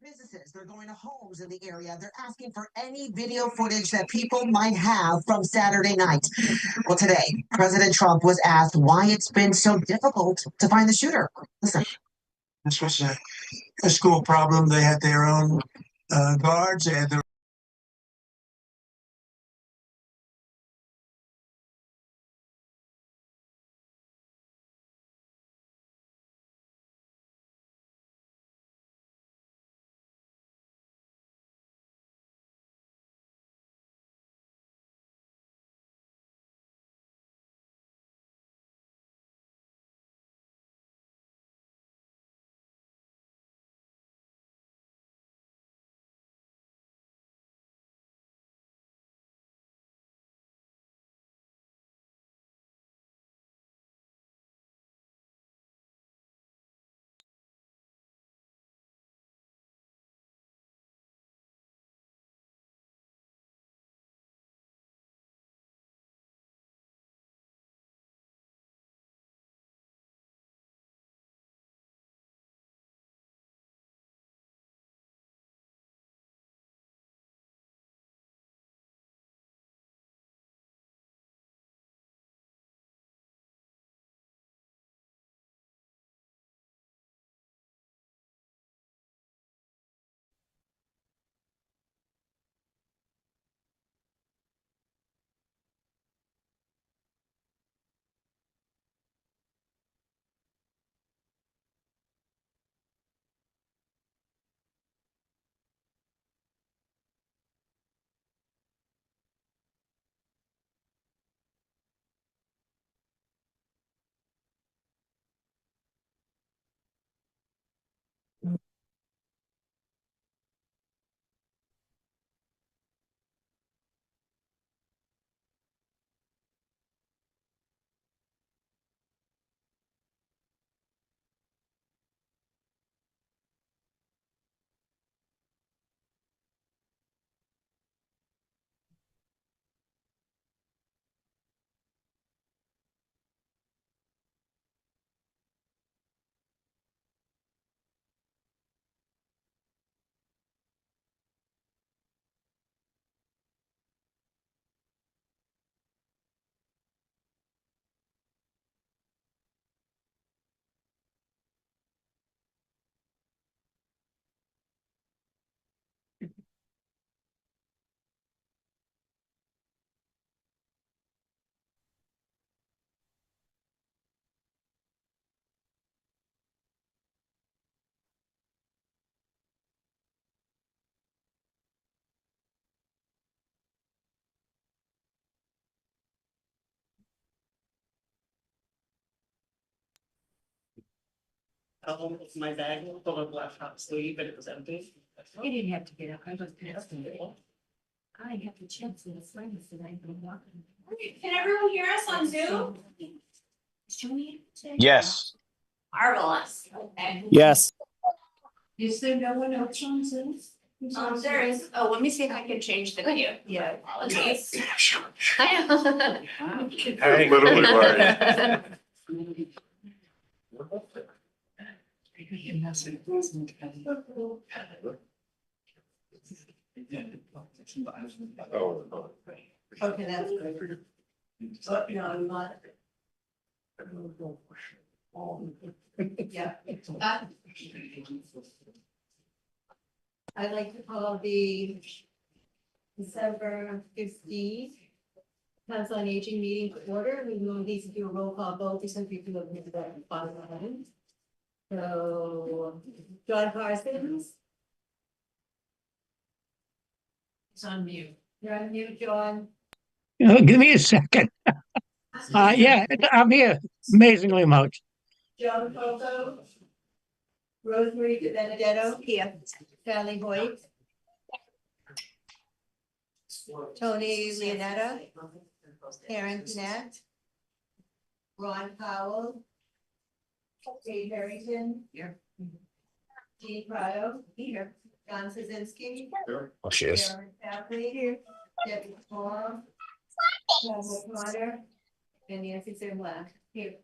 businesses. They're going to homes in the area. They're asking for any video footage that people might have from Saturday night. Well, today, President Trump was asked why it's been so difficult to find the shooter. Listen. This was a school problem. They had their own guards. They had their my bag full of laptop sleeve, but it was empty. I didn't have to get up. I was past it. I have to check some friends that I've been walking. Can everyone hear us on Zoom? Yes. Marvelous. Okay. Yes. Is there no one else on Zoom? There is, oh, let me see if I can change the video. Yeah. Apologies. Literally right. Okay, that's good. Oh, no, I'm not. Yeah. I'd like to call the December 15th Council on Aging meeting to order. We will need to do a roll call vote because people have been there in 5 minutes. So, John Parsons. It's on mute. You're on mute, John. Give me a second. Yeah, I'm here amazingly much. Joan Coco. Rosemary Benedetto. Here. Sally Hoyt. Tony Leonetta. Karen Knapp. Ron Powell. Dave Harrington. Here. Jean Prado. Here. John Krasinski. Oh, she is. Sharon Tapley. Here. Debbie Paul. Paul Potter. And Nancy Zimlack. Here.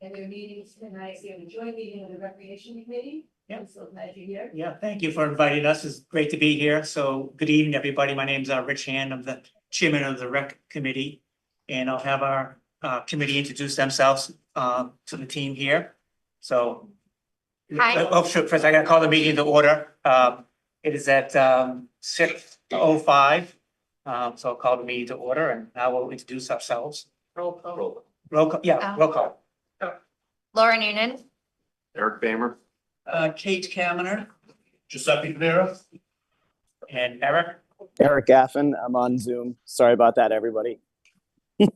And their meetings tonight, we have a joint meeting of the Recreation Committee, Yeah. I'm so glad you're here. Yeah, thank you for inviting us. It's great to be here. So good evening, everybody. My name's Rich Hand. I'm the chairman of the rec committee. And I'll have our committee introduce themselves to the team here. So. Hi. Oh, sure. First, I gotta call the meeting to order. It is at 6:05. So I'll call the meeting to order and now we'll introduce ourselves. Roll call. Roll call, yeah, roll call. Laura Noonan. Eric Bamer. Kate Kamener Giuseppe Panera. and Eric. Eric Gaffin, I'm on Zoom. Sorry about that, everybody. Nick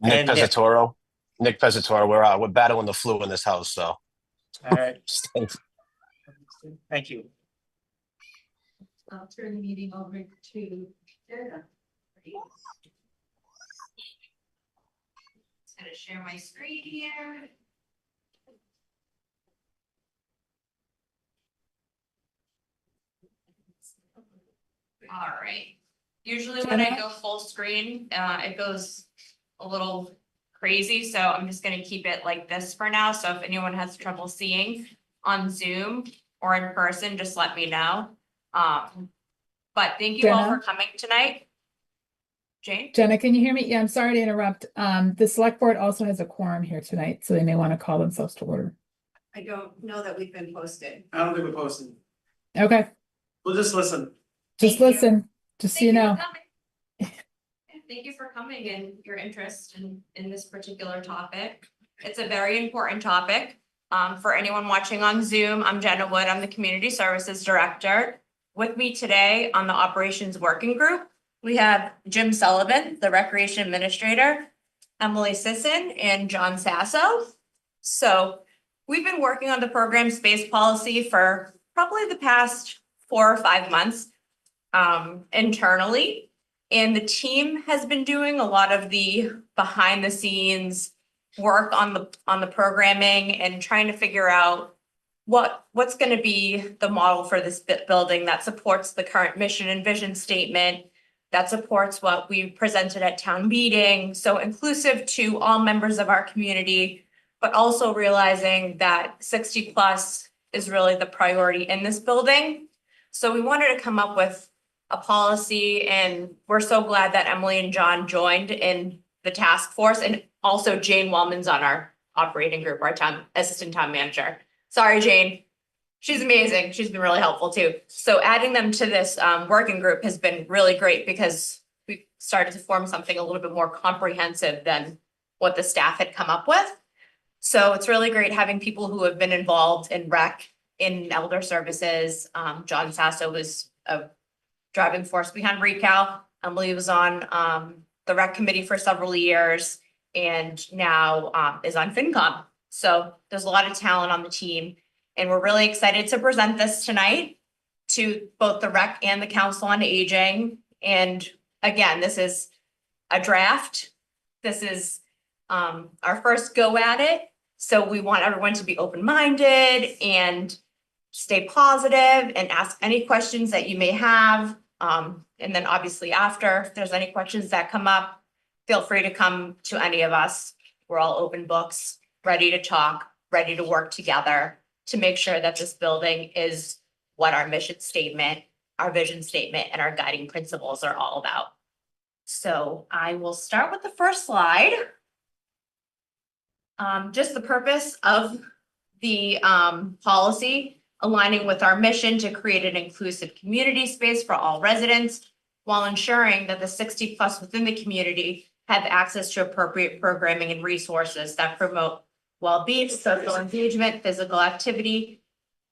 And Nick. Pezzatoro. Nick Pezzatoro. We're battling the flu in this house, so. All right, thank you. I'll turn the meeting over to Jenna. Just gonna share my screen here. All right. Usually when I go full screen, it goes a little crazy, so I'm just gonna keep it like this for now. So if anyone has trouble seeing on Zoom or in person, just let me know. But thank you all for Jenna? coming tonight. Jane? Jenna, can you hear me? Yeah, I'm sorry to interrupt. The select board also has a quorum here tonight, so they may want to call themselves to order. I don't know that we've been posted. I don't think we're posting. Okay, We'll just listen. just Thank you. listen, just so you know. for coming. Thank you for coming and your interest in this particular topic. It's a very important topic. For anyone watching on Zoom, I'm Jenna Wood. I'm the Community Services Director. With me today on the Operations Working Group, we have Jim Sullivan, the Recreation Administrator, Emily Sisson, and John Sasso. So we've been working on the program space policy for probably the past 4 or 5 months internally. And the team has been doing a lot of the behind the scenes work on the programming and trying to figure out what's going to be the model for this building that supports the current mission and vision statement, that supports what we presented at town meeting. So inclusive to all members of our community, but also realizing that 60 plus is really the priority in this building. So we wanted to come up with a policy, and we're so glad that Emily and John joined in the task force, and also Jane Wellman's on our operating group, our assistant town manager. Sorry, Jane. She's amazing. She's been really helpful too. So adding them to this working group has been really great because we started to form something a little bit more comprehensive than what the staff had come up with. So it's really great having people who have been involved in rec, in elder services. John Sasso was a driving force behind RECAL. Emily was on the rec committee for several years and now is on FinCom. So there's a lot of talent on the team, and we're really excited to present this tonight to both the rec and the Council on Aging. And again, this is a draft. This is our first go at it. So we want everyone to be open-minded and stay positive and ask any questions that you may have. And then obviously after, if there's any questions that come up, feel free to come to any of us. We're all open books, ready to talk, ready to work together to make sure that this building is what our mission statement, our vision statement, and our guiding principles are all about. So I will start with the first slide. Just the purpose of the policy, aligning with our mission to create an inclusive community space for all residents, while ensuring that the 60 plus within the community have access to appropriate programming and resources that promote well-being, social engagement, physical activity,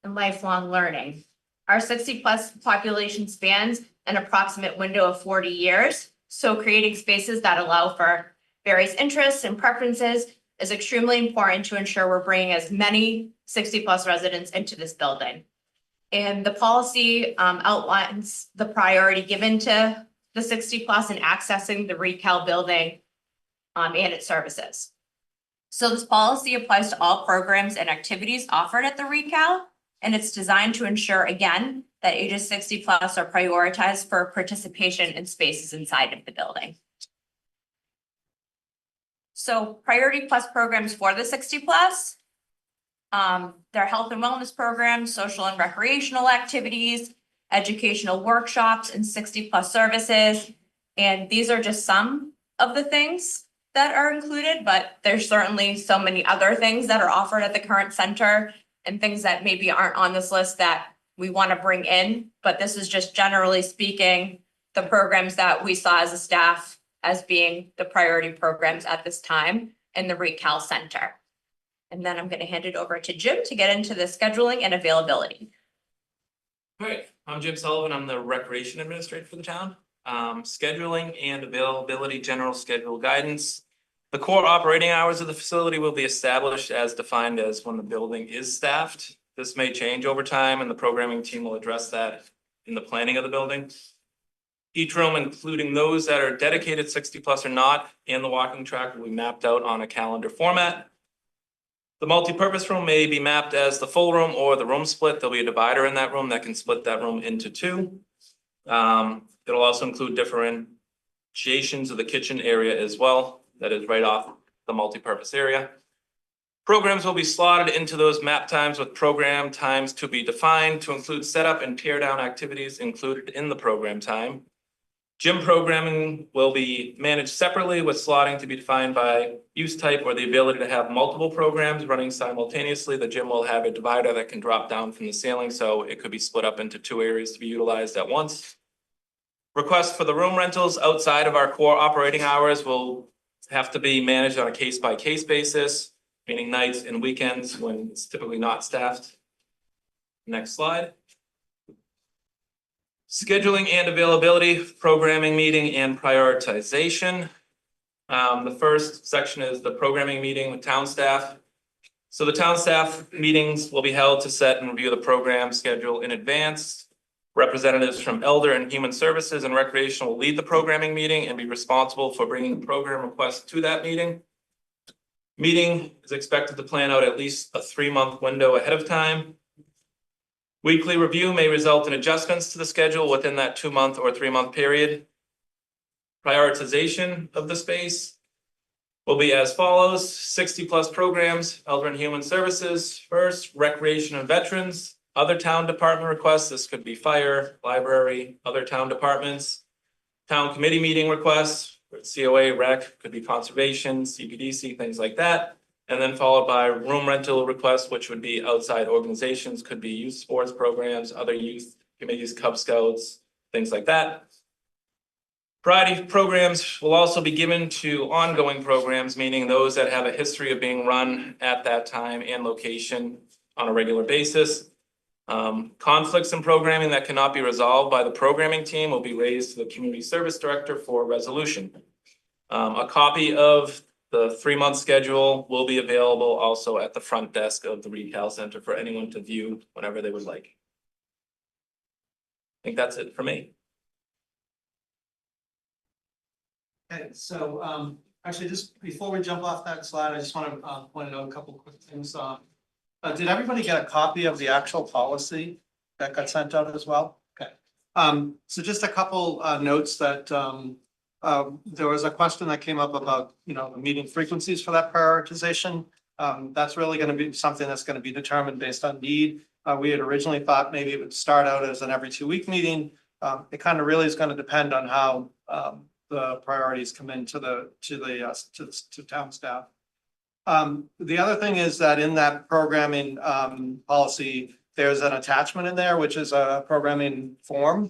and lifelong learning. Our 60 plus population spans an approximate window of 40 years. So creating spaces that allow for various interests and preferences is extremely important to ensure we're bringing as many 60 plus residents into this building. And the policy outlines the priority given to the 60 plus and accessing the RECAL building and its services. So this policy applies to all programs and activities offered at the RECAL, and it's designed to ensure, again, that ages 60 plus are prioritized for participation in spaces inside of the building. So priority plus programs for the 60 plus their health and wellness programs, social and recreational activities, educational workshops, and 60+ services. And these are just some of the things that are included, but there's certainly so many other things that are offered at the current center and things that maybe aren't on this list that we want to bring in. But this is just generally speaking, the programs that we saw as a staff as being the priority programs at this time in the Recal Center. And then I'm going to hand it over to Jim to get into the scheduling and availability. All right, I'm Jim Sullivan. I'm the Recreation Administrator for the town. Scheduling and availability, general schedule guidance. The core operating hours of the facility will be established as defined as when the building is staffed. This may change over time and the programming team will address that in the planning of the building. Each room, including those that are dedicated 60+ or not, and the walking track will be mapped out on a calendar format. The multi-purpose room may be mapped as the full room or the room split. There'll be a divider in that room that can split that room into two. It'll also include differentiations of the kitchen area as well. That is right off the multi-purpose area. Programs will be slotted into those map times with program times to be defined to include setup and tear down activities included in the program time. Gym programming will be managed separately with slotting to be defined by use type or the ability to have multiple programs running simultaneously. The gym will have a divider that can drop down from the ceiling, so it could be split up into two areas to be utilized at once. Requests for the room rentals outside of our core operating hours will have to be managed on a case-by-case basis, meaning nights and weekends when it's typically not staffed. Next slide. Scheduling and availability, programming meeting and prioritization. The first section is the programming meeting with town staff. So the town staff meetings will be held to set and review the program schedule in advance. Representatives from Elder and Human Services and Recreation will lead the programming meeting and be responsible for bringing the program requests to that meeting. Meeting is expected to plan out at least a 3-month window ahead of time. Weekly review may result in adjustments to the schedule within that 2-month or 3-month period. Prioritization of the space will be as follows: 60+ programs, Elder and Human Services first, Recreation and Veterans, other town department requests. This could be fire, library, other town departments, town committee meeting requests, COA, rec, could be conservation, CPDC, things like that. And then followed by room rental requests, which would be outside organizations, could be youth sports programs, other youth committees, Cub Scouts, things like that. Priority programs will also be given to ongoing programs, meaning those that have a history of being run at that time and location on a regular basis. Conflicts in programming that cannot be resolved by the programming team will be raised to the community service director for resolution. A copy of the 3-month schedule will be available also at the front desk of the Recal Center for anyone to view whenever they would like. I think that's it for me. Okay, so actually, just before we jump off that slide, I just want to point out a couple quick things. Did everybody get a copy of the actual policy that got sent out as well? Okay. So just a couple notes that there was a question that came up about, the meeting frequencies for that prioritization. That's really going to be something that's going to be determined based on need. We had originally thought maybe it would start out as an every 2-week meeting. It kind of really is going to depend on how the priorities come into to town staff. The other thing is that in that programming policy, there's an attachment in there, which is a programming form,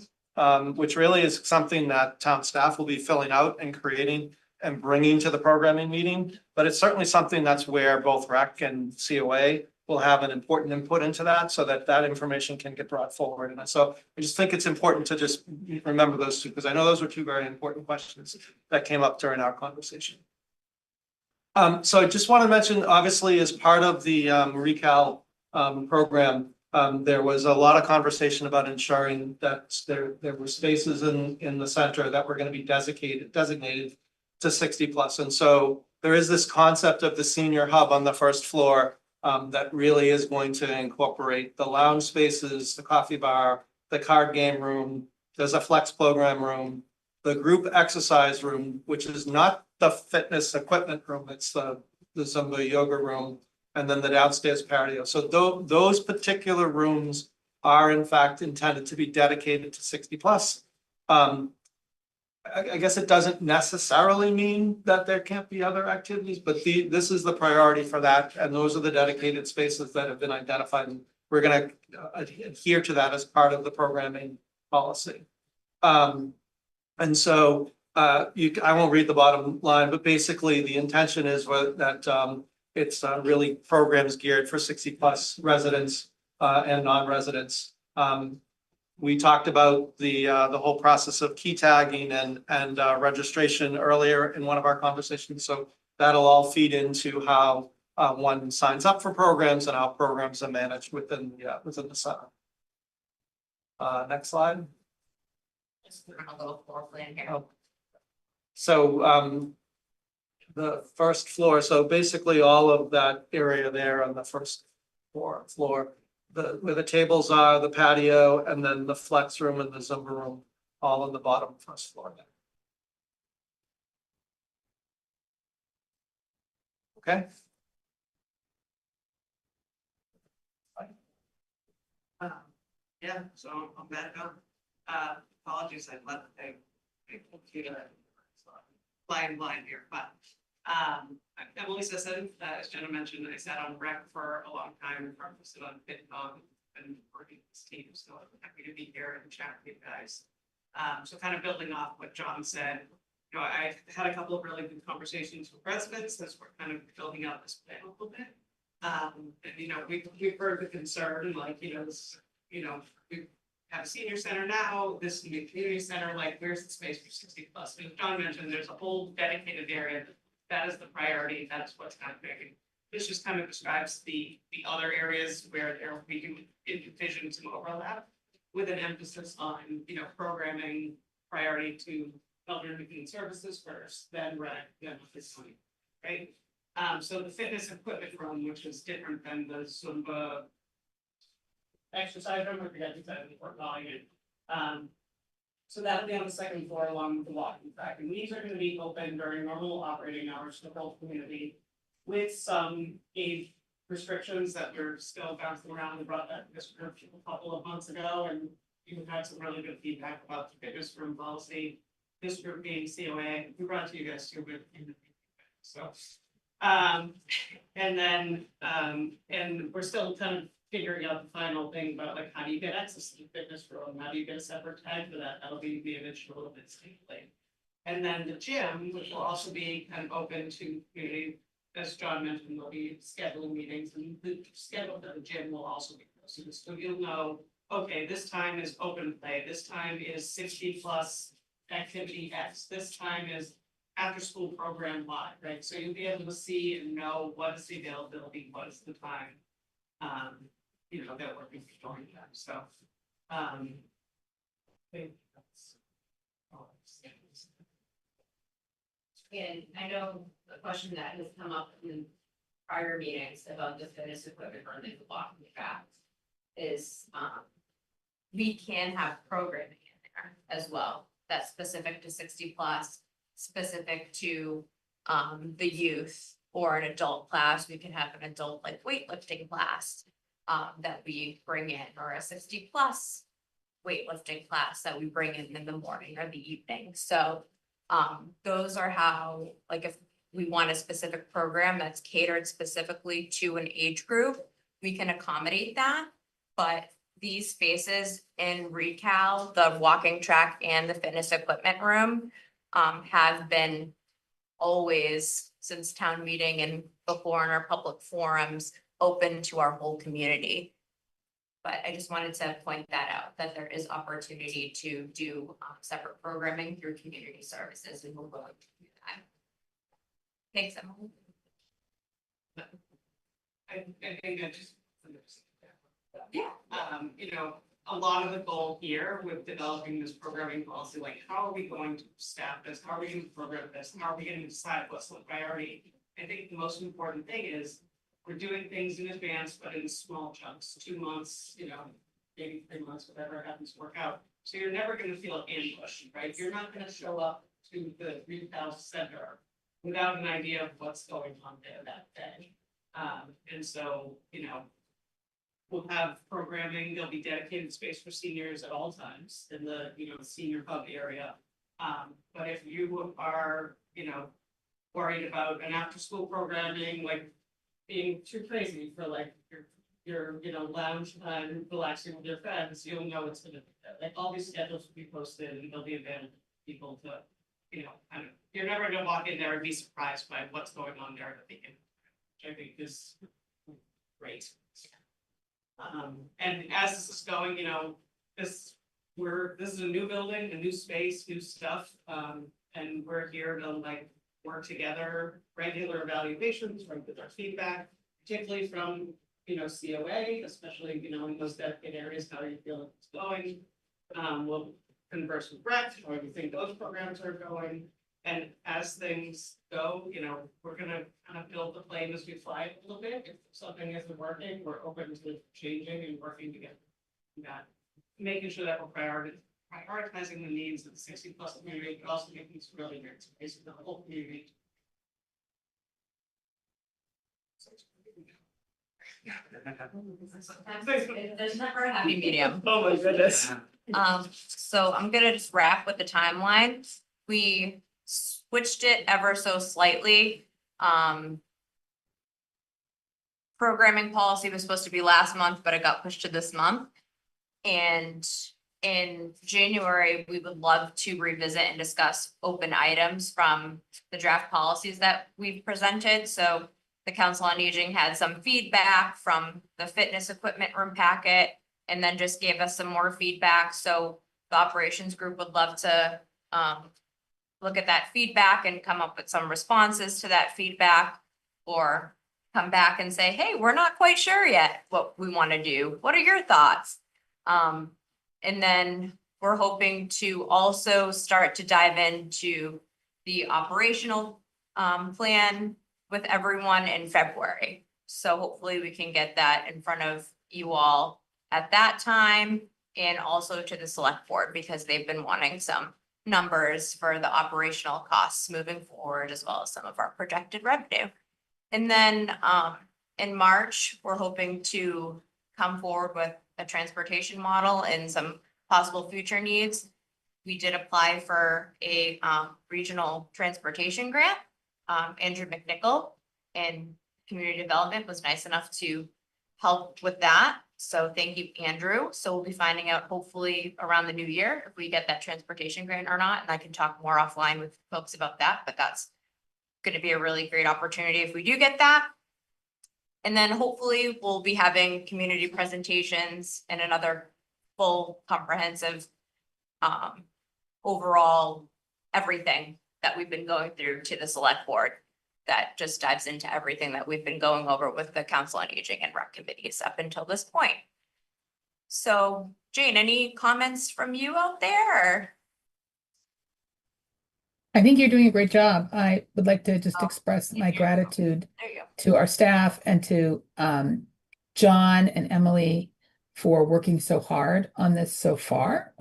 which really is something that town staff will be filling out and creating and bringing to the programming meeting. But it's certainly something that's where both REC and COA will have an important input into that, so that that information can get brought forward. And so I just think it's important to just remember those two, because I know those were two very important questions that came up during our conversation. So I just want to mention, obviously, as part of the Recal program, there was a lot of conversation about ensuring that there were spaces in the center that were going to be designated to 60+. And so there is this concept of the senior hub on the first floor that really is going to incorporate the lounge spaces, the coffee bar, the card game room. There's a flex program room, the group exercise room, which is not the fitness equipment room. It's the Zumba yoga room. and then the downstairs patio. So those particular rooms are in fact intended to be dedicated to 60+. I guess it doesn't necessarily mean that there can't be other activities, but this is the priority for that, and those are the dedicated spaces that have been identified. And we're gonna adhere to that as part of the programming policy. And so I won't read the bottom line, but basically the intention is that it's really programs geared for 60+ residents and non-residents. We talked about the whole process of key tagging and registration earlier in one of our conversations. So that'll all feed into how one signs up for programs and how programs are managed within the center. Next slide. Just a little floor plan here. Oh. So the first floor, so basically all of that area there on the first floor, where the tables are, the patio, and then the flex room and the Zumba room, all on the bottom first floor. Okay. Yeah, so I'm back up. Apologies, I left a computer flying blind here, but I'm Emily Sisson. As Jenna mentioned, I sat on rec for a long time, focused on FitCom and working with this team, so I'm happy to be here and chat with you guys. So kind of building off what John said, you know, I had a couple of really good conversations with residents as we're kind of building out this plan a little bit. And you know, we've heard the concern, like, you know, this, you know, we have a senior center now, this new community center, like, where's the space for 60+? As John mentioned, there's a whole dedicated area. That is the priority. That's what's happening. This just kind of describes the other areas where we can envision some overlap, with an emphasis on, you know, programming priority to elderly community services first, then rec, then facility, right? So the fitness equipment room, which is different than the Zumba exercise room, I forget exactly what we're calling it. So that'll be on the second floor along with the walking track, and these are gonna be open during normal operating hours to the whole community, with some age restrictions that we're still bouncing around. We brought that to this group a couple of months ago, and we've had some really good feedback about the fitness room policy. This group being COA, we brought it to you guys too, but so. And then and we're still kind of figuring out the final thing about, like, how do you get access to the fitness room? How do you get a separate tag for that? That'll be managed a little bit safely. And then the gym, which will also be kind of open to community, as John mentioned, there'll be scheduling meetings, and the schedule for the gym will also be posted. So you'll know, okay, this time is open play, this time is 60+ activity X, this time is after school program Y, right? So you'll be able to see and know what is the availability, what is the time, you know, that we're doing that. So, I think that's all I'm saying. And I know the question that has come up in prior meetings about the fitness equipment or the walking track is, we can have programming in there as well, that's specific to 60+, specific to, the youth or an adult class. We can have an adult like weightlifting class, that we bring in, or a 60+ weightlifting class that we bring in the morning or the evening. So those are how, like, if we want a specific program that's catered specifically to an age group, we can accommodate that. But these spaces in Recal, the walking track and the fitness equipment room, have been always, since town meeting and before in our public forums, open to our whole community. But I just wanted to point that out, that there is opportunity to do separate programming through community services, and we'll go into that. Thanks, Emily. I think I just. Yeah. You know, a lot of the goal here with developing this programming policy, like, how are we going to staff this? How are we going to program this? How are we going to decide what's the priority? I think the most important thing is we're doing things in advance, but in small chunks, 2 months, you know, maybe 3 months, whatever happens to work out. So you're never going to feel ambushed, right? You're not going to show up to the retail center without an idea of what's going on there that day. And so, we'll have programming, there'll be dedicated space for seniors at all times in the, senior hub area. But if you are, worried about an after-school programming, like being too crazy for like your, lounge time, relaxing with your friends, you'll know it's gonna, like, all these schedules will be posted and they'll be available for people to, kind of, you're never gonna walk in there and be surprised by what's going on there at the beginning, which I think is great. And as this is going, this is a new building, a new space, new stuff, and we're here to like work together, regular evaluations, regular feedback, particularly from, COA, especially, in those dedicated areas, how you feel it's going. We'll converse with Brett, how we think those programs are going. And as things go, we're gonna kind of build the plane as we fly it a little bit. If something isn't working, we're open to changing and working together. That, making sure that we're prioritizing the needs of the 60+ community, but also making this really great space for the whole community. There's never a happy medium. Oh my goodness. So I'm gonna just wrap with the timeline. We switched it ever so slightly. Programming policy was supposed to be last month, but it got pushed to this month. And in January, we would love to revisit and discuss open items from the draft policies that we've presented. So the Council on Aging had some feedback from the fitness equipment room packet and then just gave us some more feedback. So the operations group would love to look at that feedback and come up with some responses to that feedback, or come back and say, hey, we're not quite sure yet what we want to do. What are your thoughts? And then we're hoping to also start to dive into the operational plan with everyone in February. So hopefully we can get that in front of you all at that time, and also to the select board, because they've been wanting some numbers for the operational costs moving forward, as well as some of our projected revenue. And then in March, we're hoping to come forward with a transportation model and some possible future needs. We did apply for a regional transportation grant. Andrew McNichol in community development was nice enough to help with that. So thank you, Andrew. So we'll be finding out hopefully around the new year if we get that transportation grant or not. And I can talk more offline with folks about that, but that's going to be a really great opportunity if we do get that. And then hopefully we'll be having community presentations and another full comprehensive overall everything that we've been going through to the select board that just dives into everything that we've been going over with the Council on Aging and rec committees up until this point. So Jane, any comments from you out there? I think you're doing a great job. I would like to just express my gratitude to our staff and to John and Emily for working so hard on this so far.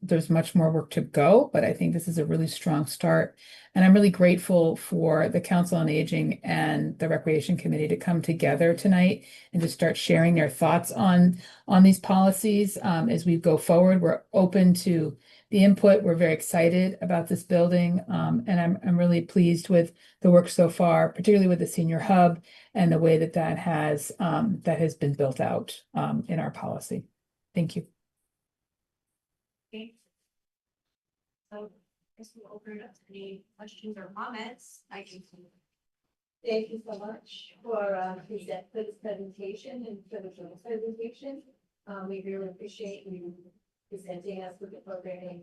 There's much more work to go, but I think this is a really strong start. And I'm really grateful for the Council on Aging and the Recreation Committee to come together tonight and to start sharing their thoughts on these policies as we go forward. We're open to the input. We're very excited about this building, and I'm really pleased with the work so far, particularly with the senior hub and the way that has been built out in our policy. Thank you. Okay. So I guess we'll open it up to any questions or comments. I can. Thank you so much for this presentation and for the presentation. We really appreciate you presenting us with the programming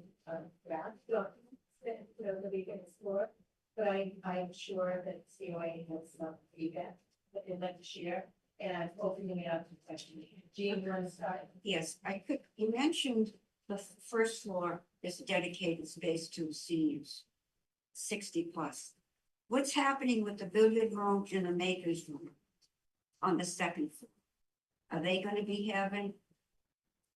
draft documents that we can explore. But I'm sure that COA has some feedback that they'd like to share, and I'm opening it up to questions. Jean, you want to start? Yes, I could. You mentioned the first floor is dedicated space to seniors, 60+. What's happening with the billiard room and the makers room on the second floor? Are they going to be having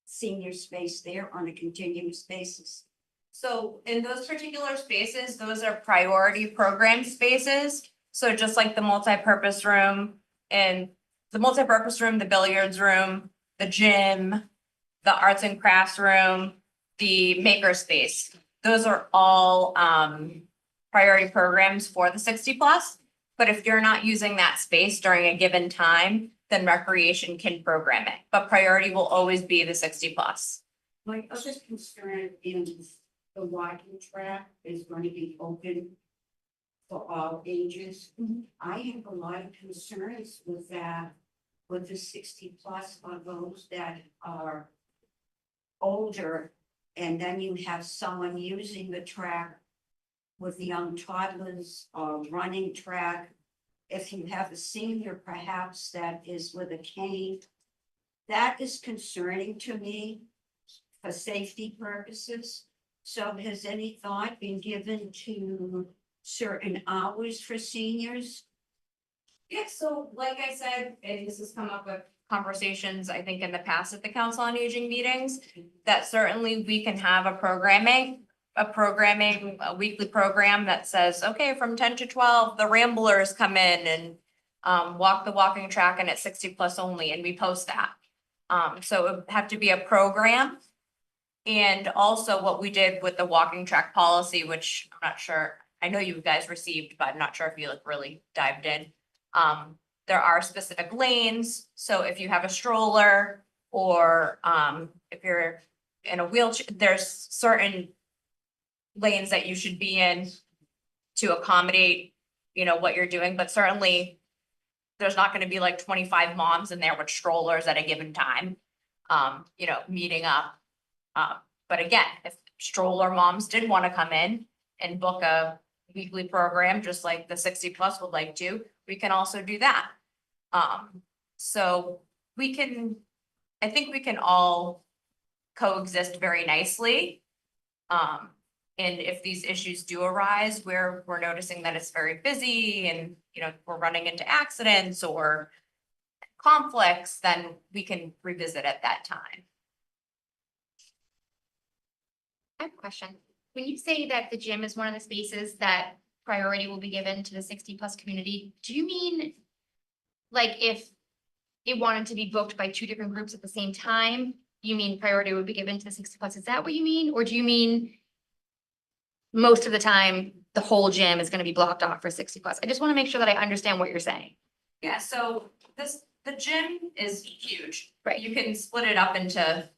senior space there on a continuous basis? So in those particular spaces, those are priority program spaces. So just like the multi-purpose room And the multipurpose room, the billiards room, the gym, the arts and crafts room, the maker space, those are all priority programs for the 60+. But if you're not using that space during a given time, then recreation can program it. But priority will always be the 60+. My other concern is the walking track is going to be open for all ages. I have a lot of concerns with that, with the 60+ of those that are older. And then you have someone using the track with young toddlers or running track. If you have a senior perhaps that is with a cane, that is concerning to me for safety purposes. So has any thought been given to certain hours for seniors? Yeah, so like I said, and this has come up with conversations, I think in the past at the Council on Aging meetings, that certainly we can have a weekly program that says, okay, from 10 to 12, the Ramblers come in and walk the walking track and it's 60+ only, and we post that. So it would have to be a program. And also what we did with the walking track policy, which I'm not sure, I know you guys received, but I'm not sure if you like really dived in. There are specific lanes, so if you have a stroller or if you're in a wheelchair, there's certain lanes that you should be in to accommodate, you know, what you're doing, but certainly there's not gonna be like 25 moms in there with strollers at a given time, you know, meeting up. But again, if stroller moms did wanna come in and book a weekly program, just like the 60+ would like to, we can also do that. So I think we can all coexist very nicely. And if these issues do arise where we're noticing that it's very busy and, you know, we're running into accidents or conflicts, then we can revisit at that time. I have a question. When you say that the gym is one of the spaces that priority will be given to the 60+ community, do you mean like if it wanted to be booked by 2 different groups at the same time, you mean priority would be given to the 60+? Is that what you mean? Or do you mean most of the time the whole gym is going to be blocked off for 60+? I just want to make sure that I understand what you're saying. Yeah, so the gym is huge. Right. You can split it up into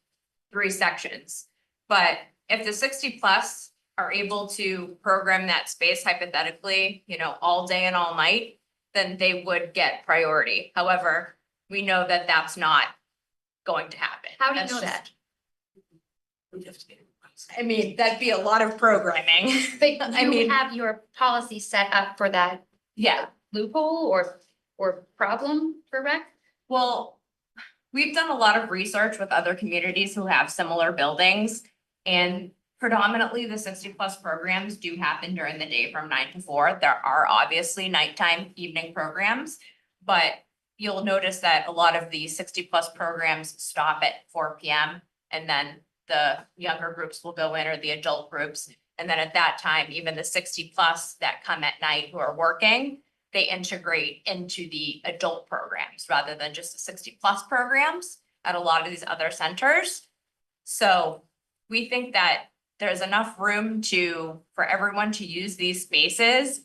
3 sections. But if the 60+ are able to program that space hypothetically, you know, all day and all night, then they would get priority. However, we know that that's not going to happen. How do you That's know just- that? I mean, that'd be a lot of programming. But I you mean, have your policy set up for that yeah, loophole or problem for rec? well, we've done a lot of research with other communities who have similar buildings. And predominantly the 60+ programs do happen during the day from 9 to 4. There are obviously nighttime evening programs, but you'll notice that a lot of the 60+ programs stop at 4 p.m. and then the younger groups will go in, or the adult groups. And then at that time, even the 60+ that come at night who are working, they integrate into the adult programs rather than just the 60+ programs at a lot of these other centers. So we think that there's enough room for everyone to use these spaces,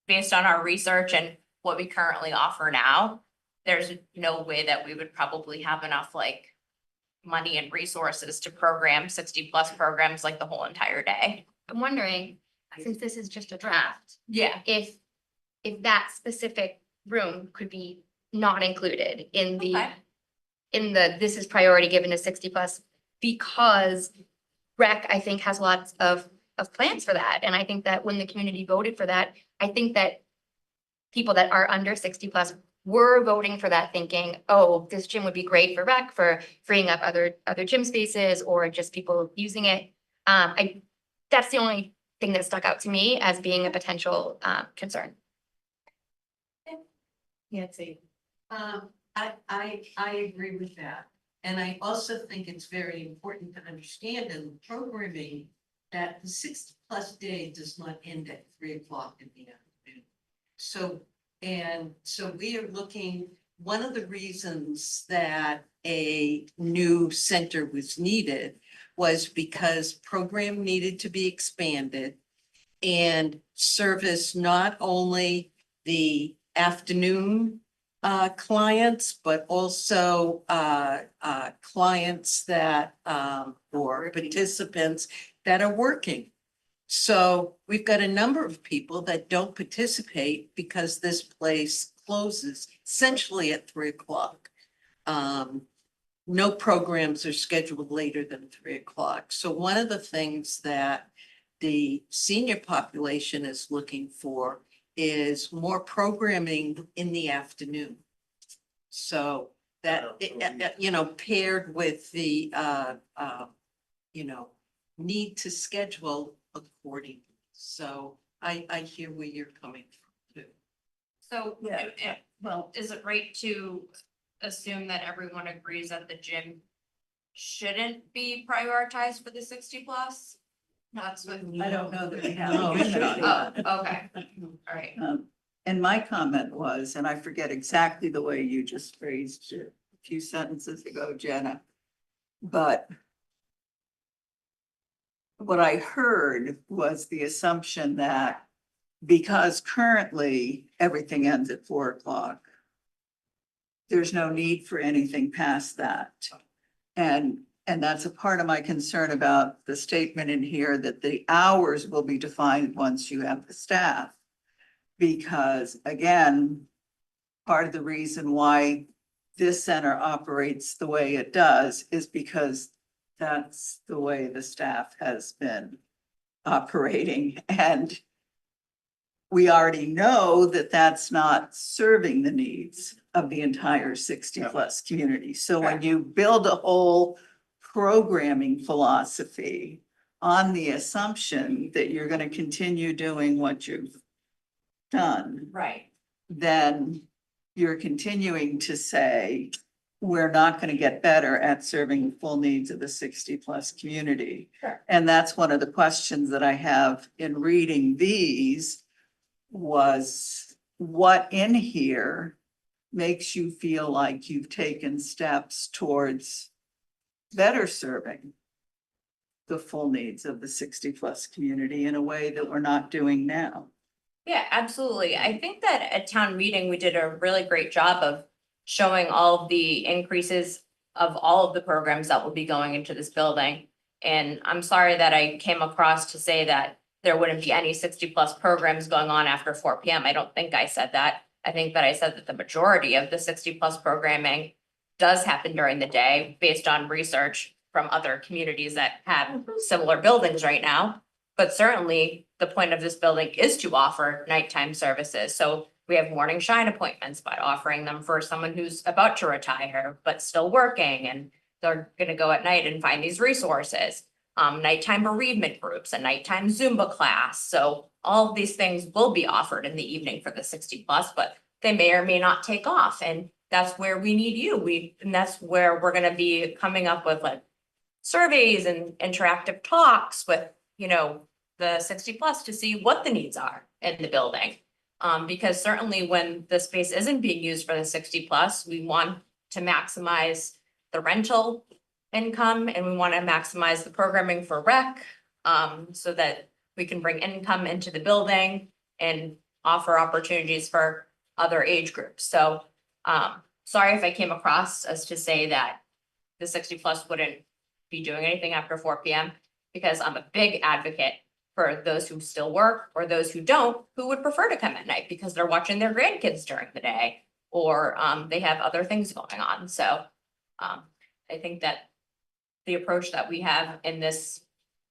based on our research and what we currently offer now. There's no way that we would probably have enough like money and resources to program 60+ programs like the whole entire day. I'm wondering, since this is just a draft, Yeah. if that specific room could be not included in the Okay. this is priority given to 60+, because rec, I think, has lots of plans for that. And I think that when the community voted for that, I think that people that are under 60+ were voting for that, thinking, oh, this gym would be great for rec, for freeing up other gym spaces or just people using it. That's the only thing that stuck out to me as being a potential concern. Nancy, I agree with that. And I also think it's very important to understand in the programming that the 60+ day does not end at 3 o'clock in the afternoon. So And so we are looking, one of the reasons that a new center was needed was because program needed to be expanded and service not only the afternoon clients, but also clients that or participants that are working. So we've got a number of people that don't participate because this place closes essentially at 3 o'clock. No programs are scheduled later than 3 o'clock. So one of the things that the senior population is looking for is more programming in the afternoon. So that, you know, paired with the, you know, need to schedule accordingly. So I hear where you're coming from too. So, Yeah. well, is it right to assume that everyone agrees that the gym shouldn't be prioritized for the 60+? That's what. I don't know that we have. No, an agreement on that. Oh, okay, all right. And my comment was, and I forget exactly the way you just phrased it a few sentences ago, Jenna, but what I heard was the assumption that because currently everything ends at 4 o'clock, there's no need for anything past that. And that's a part of my concern about the statement in here that the hours will be defined once you have the staff. Because again, part of the reason why this center operates the way it does is because that's the way the staff has been operating. And we already know that that's not serving the needs of the entire 60+ community. So when you build a whole programming philosophy on the assumption that you're going to continue doing what you've done, Right. then you're continuing to say, we're not going to get better at serving the full needs of the 60+ community. Sure. And that's one of the questions that I have in reading these was what in here makes you feel like you've taken steps towards better serving the full needs of the 60+ community in a way that we're not doing now. Yeah, absolutely. I think that at town meeting, we did a really great job of showing all of the increases of all of the programs that will be going into this building. And I'm sorry that I came across to say that there wouldn't be any 60+ programs going on after 4 p.m. I don't think I said that. I think that I said that the majority of the 60+ programming does happen during the day based on research from other communities that have similar buildings right now. But certainly the point of this building is to offer nighttime services. So we have morning shine appointments by offering them for someone who's about to retire, but still working, and they're gonna go at night and find these resources. Nighttime bereavement groups, a nighttime Zumba class. So all of these things will be offered in the evening for the 60+, but they may or may not take off. And that's where we need you. And that's where we're gonna be coming up with like surveys and interactive talks with, you know, the 60+ to see what the needs are in the building. Because certainly when the space isn't being used for the 60+, we want to maximize the rental income and we want to maximize the programming for rec, so that we can bring income into the building and offer opportunities for other age groups. So, sorry if I came across as to say that the 60+ wouldn't be doing anything after 4 p.m. because I'm a big advocate for those who still work or those who don't, who would prefer to come at night because they're watching their grandkids during the day or they have other things going on. So I think that the approach that we have in this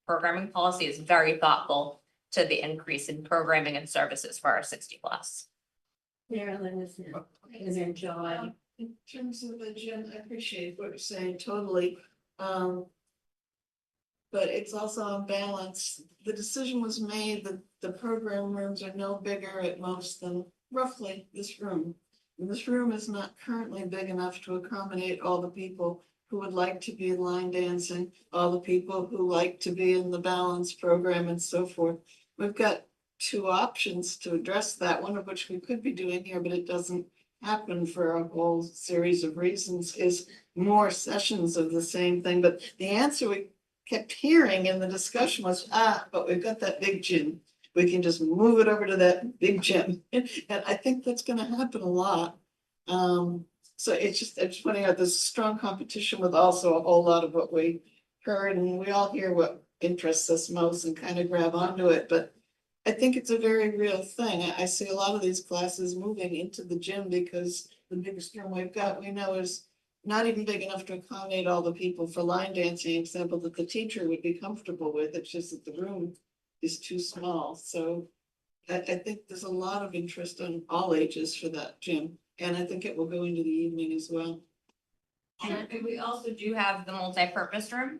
programming policy is very thoughtful to the increase in programming and services for our 60+. Marilyn is now, and then John. In terms of the gym, I appreciate what you're saying totally. But it's also a balance. The decision was made that the program rooms are no bigger at most than roughly this room. And this room is not currently big enough to accommodate all the people who would like to be line dancing, all the people who like to be in the balance program and so forth. We've got two options to address that, one of which we could be doing here, but it doesn't happen for a whole series of reasons, is more sessions of the same thing. But the answer we kept hearing in the discussion was, but we've got that big gym. We can just move it over to that big gym. And I think that's gonna happen a lot. So it's just pointing out there's strong competition with also a whole lot of what we heard, and we all hear what interests us most and kind of grab onto it, but I think it's a very real thing. I see a lot of these classes moving into the gym because the biggest room we've got, we know is not even big enough to accommodate all the people for line dancing, example that the teacher would be comfortable with. It's just that the room is too small. So I think there's a lot of interest on all ages for that gym. And I think it will go into the evening as well. And we also do have the multi-purpose room,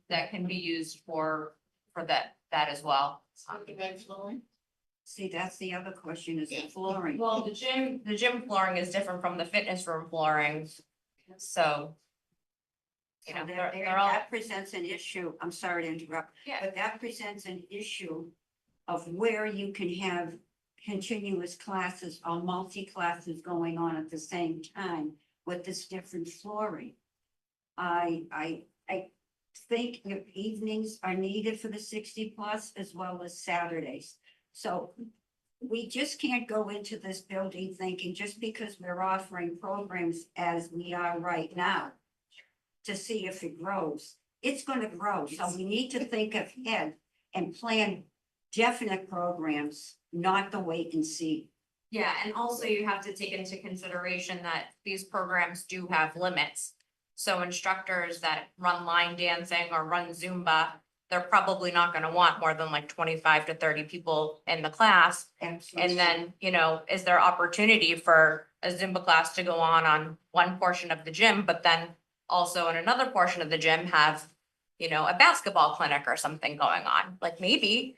that can be used for that as well. See, that's the other question is the flooring. Well, the gym flooring is different from the fitness room flooring, so. You know, they're all, That presents an issue, I'm sorry to interrupt, yeah, but that presents an issue of where you can have continuous classes or multi-classes going on at the same time with this different flooring. I think your evenings are needed for the 60+ as well as Saturdays. So we just can't go into this building thinking just because we're offering programs as we are right now to see if it grows. It's gonna grow, so we need to think ahead and plan definite programs, not the wait and see. yeah, and also you have to take into consideration that these programs do have limits. So instructors that run line dancing or run Zumba, they're probably not gonna want more than like 25 to 30 people in the class. And then, you know, is there opportunity for a Zumba class to go on one portion of the gym, but then also in another portion of the gym have, you know, a basketball clinic or something going on, like maybe.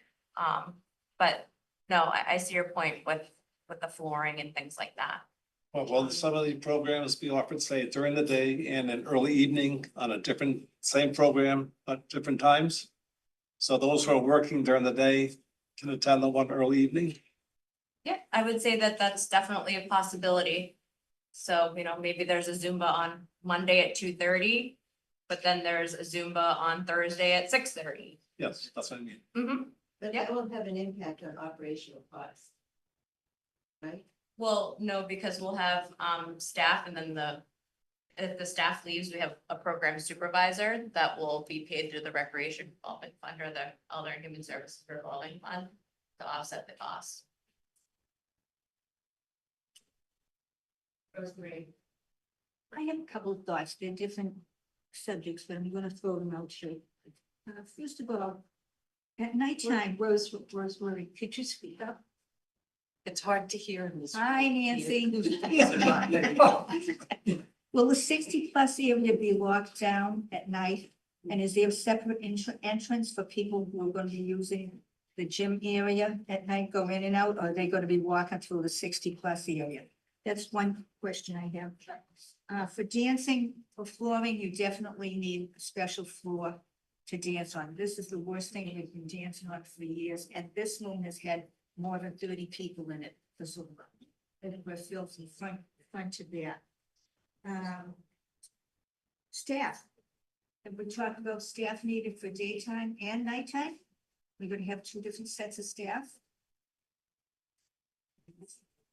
But no, I see your point with the flooring and things like that. Well, some of the programs be offered, say, during the day and an early evening on a different, same program at different times. So those who are working during the day can attend the one early evening. Yeah, I would say that that's definitely a possibility. So, you know, maybe there's a Zumba on Monday at 2:30, but then there's a Zumba on Thursday at 6:30. Yes, that's what I mean. Mm-hmm. But that won't have an impact on operational costs. Right? Well, no, because we'll have staff and then if the staff leaves, we have a program supervisor that will be paid through the recreation revolving fund or the Elder and Human Services revolving fund to offset the costs. Rosemary. I have a couple of thoughts. They're different subjects, but I'm gonna throw them out here. First of all, at nighttime, Rosemary, could you speak up? It's hard to hear in this. Hi, Nancy. Will the 60+ area be locked down at night? And is there a separate entrance for people who are gonna be using the gym area at night, go in and out? Or are they gonna be walking through the 60+ area? That's one question I have. For dancing, for flooring, you definitely need a special floor to dance on. This is the worst thing we've been dancing on for years, and this room has had more than 30 people in it for Zumba. And we're filled from front to back. Staff. Have we talked about staff needed for daytime and nighttime? We're gonna have two different sets of staff.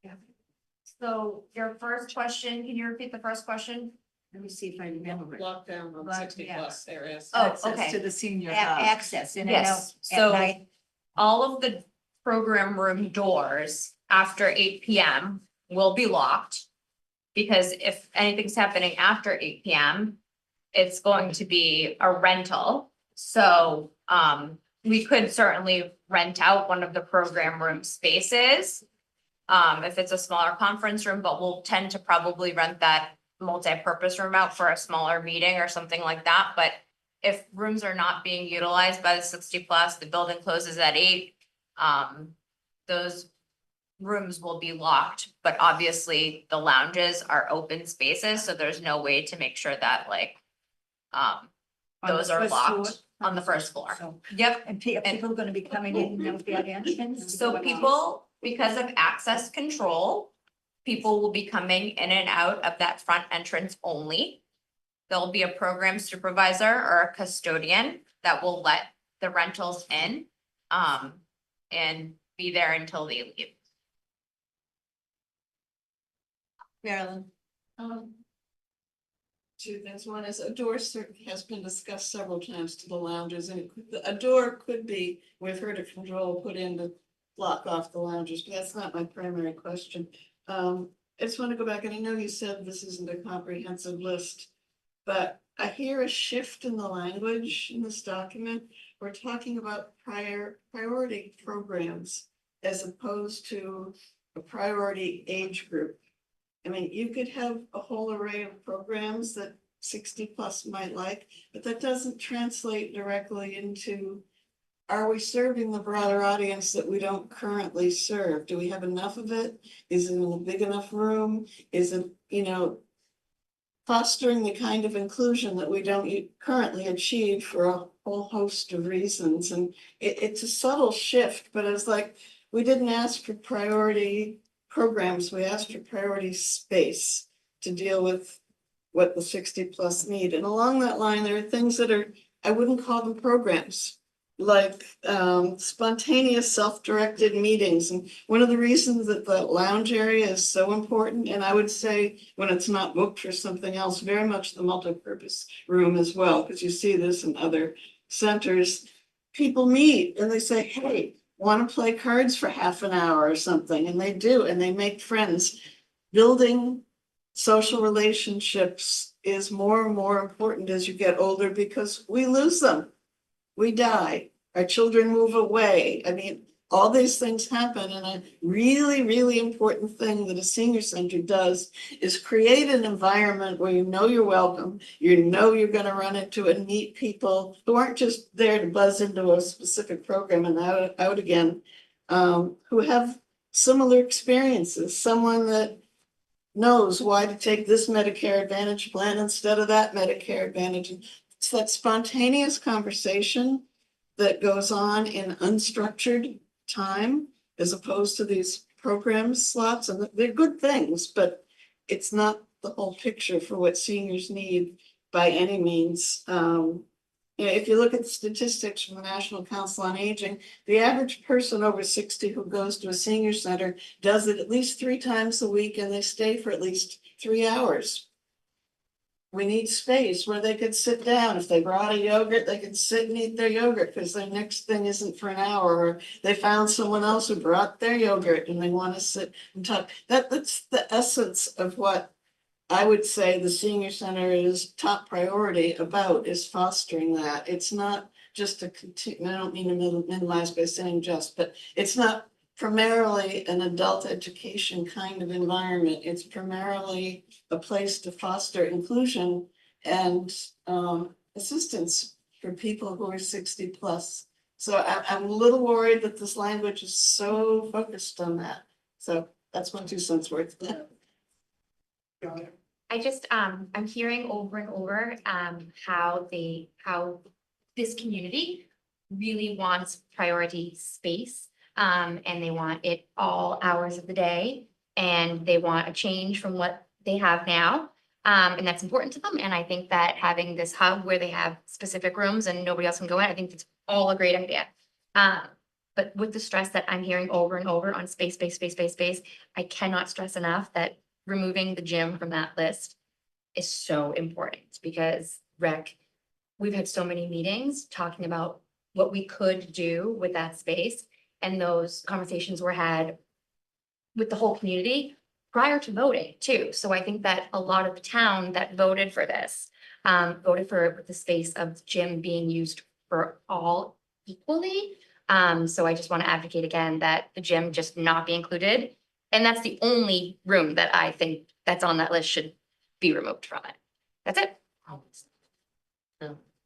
Yeah. So your first question, can you repeat the first question? Let me see if I remember it. Lockdown on Lockdown. 60+ areas. Oh, Access okay. To the senior. Access in and out Yes, at so night. all of the program room doors after 8 PM will be locked. Because if anything's happening after 8 PM, it's going to be a rental. So we could certainly rent out one of the program room spaces. If it's a smaller conference room, but we'll tend to probably rent that multi-purpose room out for a smaller meeting or something like that. But if rooms are not being utilized by the 60+, the building closes at 8. Those rooms will be locked, but obviously the lounges are open spaces, so there's no way to make sure that like On the those are first floor? locked on the first floor. So, Yep. and people are gonna be coming in and out the entrance? So people, because of access control, people will be coming in and out of that front entrance only. There'll be a program supervisor or a custodian that will let the rentals in, and be there until they leave. Marilyn. Two things. One is a door certainly has been discussed several times to the loungers, and a door could be, we've heard a control put in to block off the loungers, but that's not my primary question. I just want to go back, and I know you said this isn't a comprehensive list, but I hear a shift in the language in this document. We're talking about priority programs as opposed to a priority age group. I mean, you could have a whole array of programs that 60+ might like, but that doesn't translate directly into, are we serving the broader audience that we don't currently serve? Do we have enough of it? Is it in a big enough room? Is it, fostering the kind of inclusion that we don't currently achieve for a whole host of reasons? And it's a subtle shift, but it's like, we didn't ask for priority programs, we asked for priority space to deal with what the 60+ need. And along that line, there are things that are, I wouldn't call them programs, like spontaneous self-directed meetings. And one of the reasons that the lounge area is so important, and I would say when it's not booked for something else, very much the multipurpose room as well, because you see this in other centers. People meet and they say, hey, want to play cards for half an hour or something, and they do, and they make friends. Building social relationships is more and more important as you get older, because we lose them. We die, our children move away. I mean, all these things happen, and a really, really important thing that a senior center does is create an environment where you know you're welcome, you know you're going to run into and meet people who aren't just there to buzz into a specific program and out again, who have similar experiences, someone that knows why to take this Medicare Advantage plan instead of that Medicare Advantage. It's that spontaneous conversation that goes on in unstructured time, as opposed to these program slots, and they're good things, but it's not the whole picture for what seniors need by any means. If you look at the statistics from the National Council on Aging, the average person over 60 who goes to a senior center does it at least 3 times a week, and they stay for at least 3 hours. We need space where they could sit down. If they brought a yogurt, they could sit and eat their yogurt because their next thing isn't for an hour. Or they found someone else who brought their yogurt and they want to sit and talk. That's the essence of what I would say the senior center is top priority about, is fostering that. It's not just I don't mean to minimize by saying just, but it's not primarily an adult education kind of environment. It's primarily a place to foster inclusion and assistance for people who are 60+. So I'm a little worried that this language is so focused on that. So that's my 2 cents worth. I just, I'm hearing over and over, how this community really wants priority space. And they want it all hours of the day, and they want a change from what they have now. And that's important to them. And I think that having this hub where they have specific rooms and nobody else can go in, I think it's all a great idea. But with the stress that I'm hearing over and over on space, I cannot stress enough that removing the gym from that list is so important, because we've had so many meetings talking about what we could do with that space. And those conversations were had with the whole community prior to voting too. So I think that a lot of the town that voted for this, voted for the space of the gym being used for all equally. So I just want to advocate again that the gym just not be included. And that's the only room that I think that's on that list should be removed from it. That's it.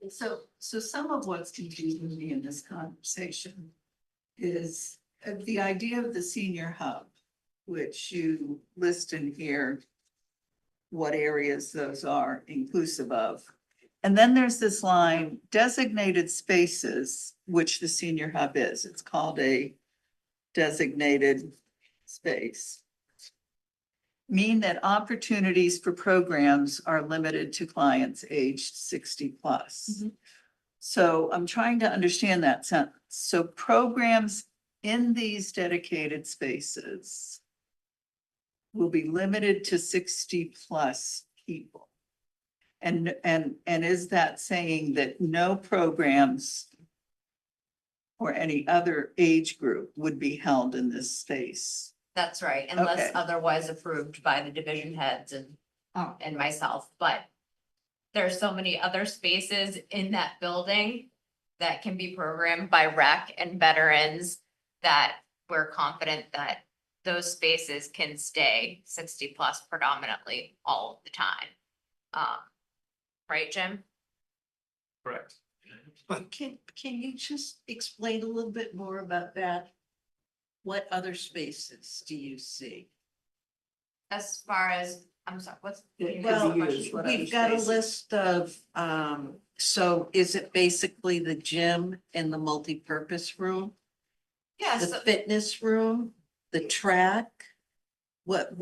So some of what's confusing me in this conversation is the idea of the senior hub, which you list in here what areas those are inclusive of. And then there's this line, designated spaces, which the senior hub is. It's called a designated space. Mean that opportunities for programs are limited to clients aged 60 plus. So I'm trying to understand that sentence. So programs in these dedicated spaces will be limited to 60 plus people. And is that saying that no programs or any other age group would be held in this space? That's right, unless Okay. otherwise approved by the division heads and myself, but there's so many other spaces in that building that can be programmed by rec and veterans that we're confident that those spaces can stay 60 plus predominantly all of the time. Right, Jim? Correct. But can you just explain a little bit more about that? What other spaces do you see? As far as, I'm sorry, what's? Well, we've got a list of, so is it basically the gym and the multipurpose room? Yeah, The so fitness room, the track? What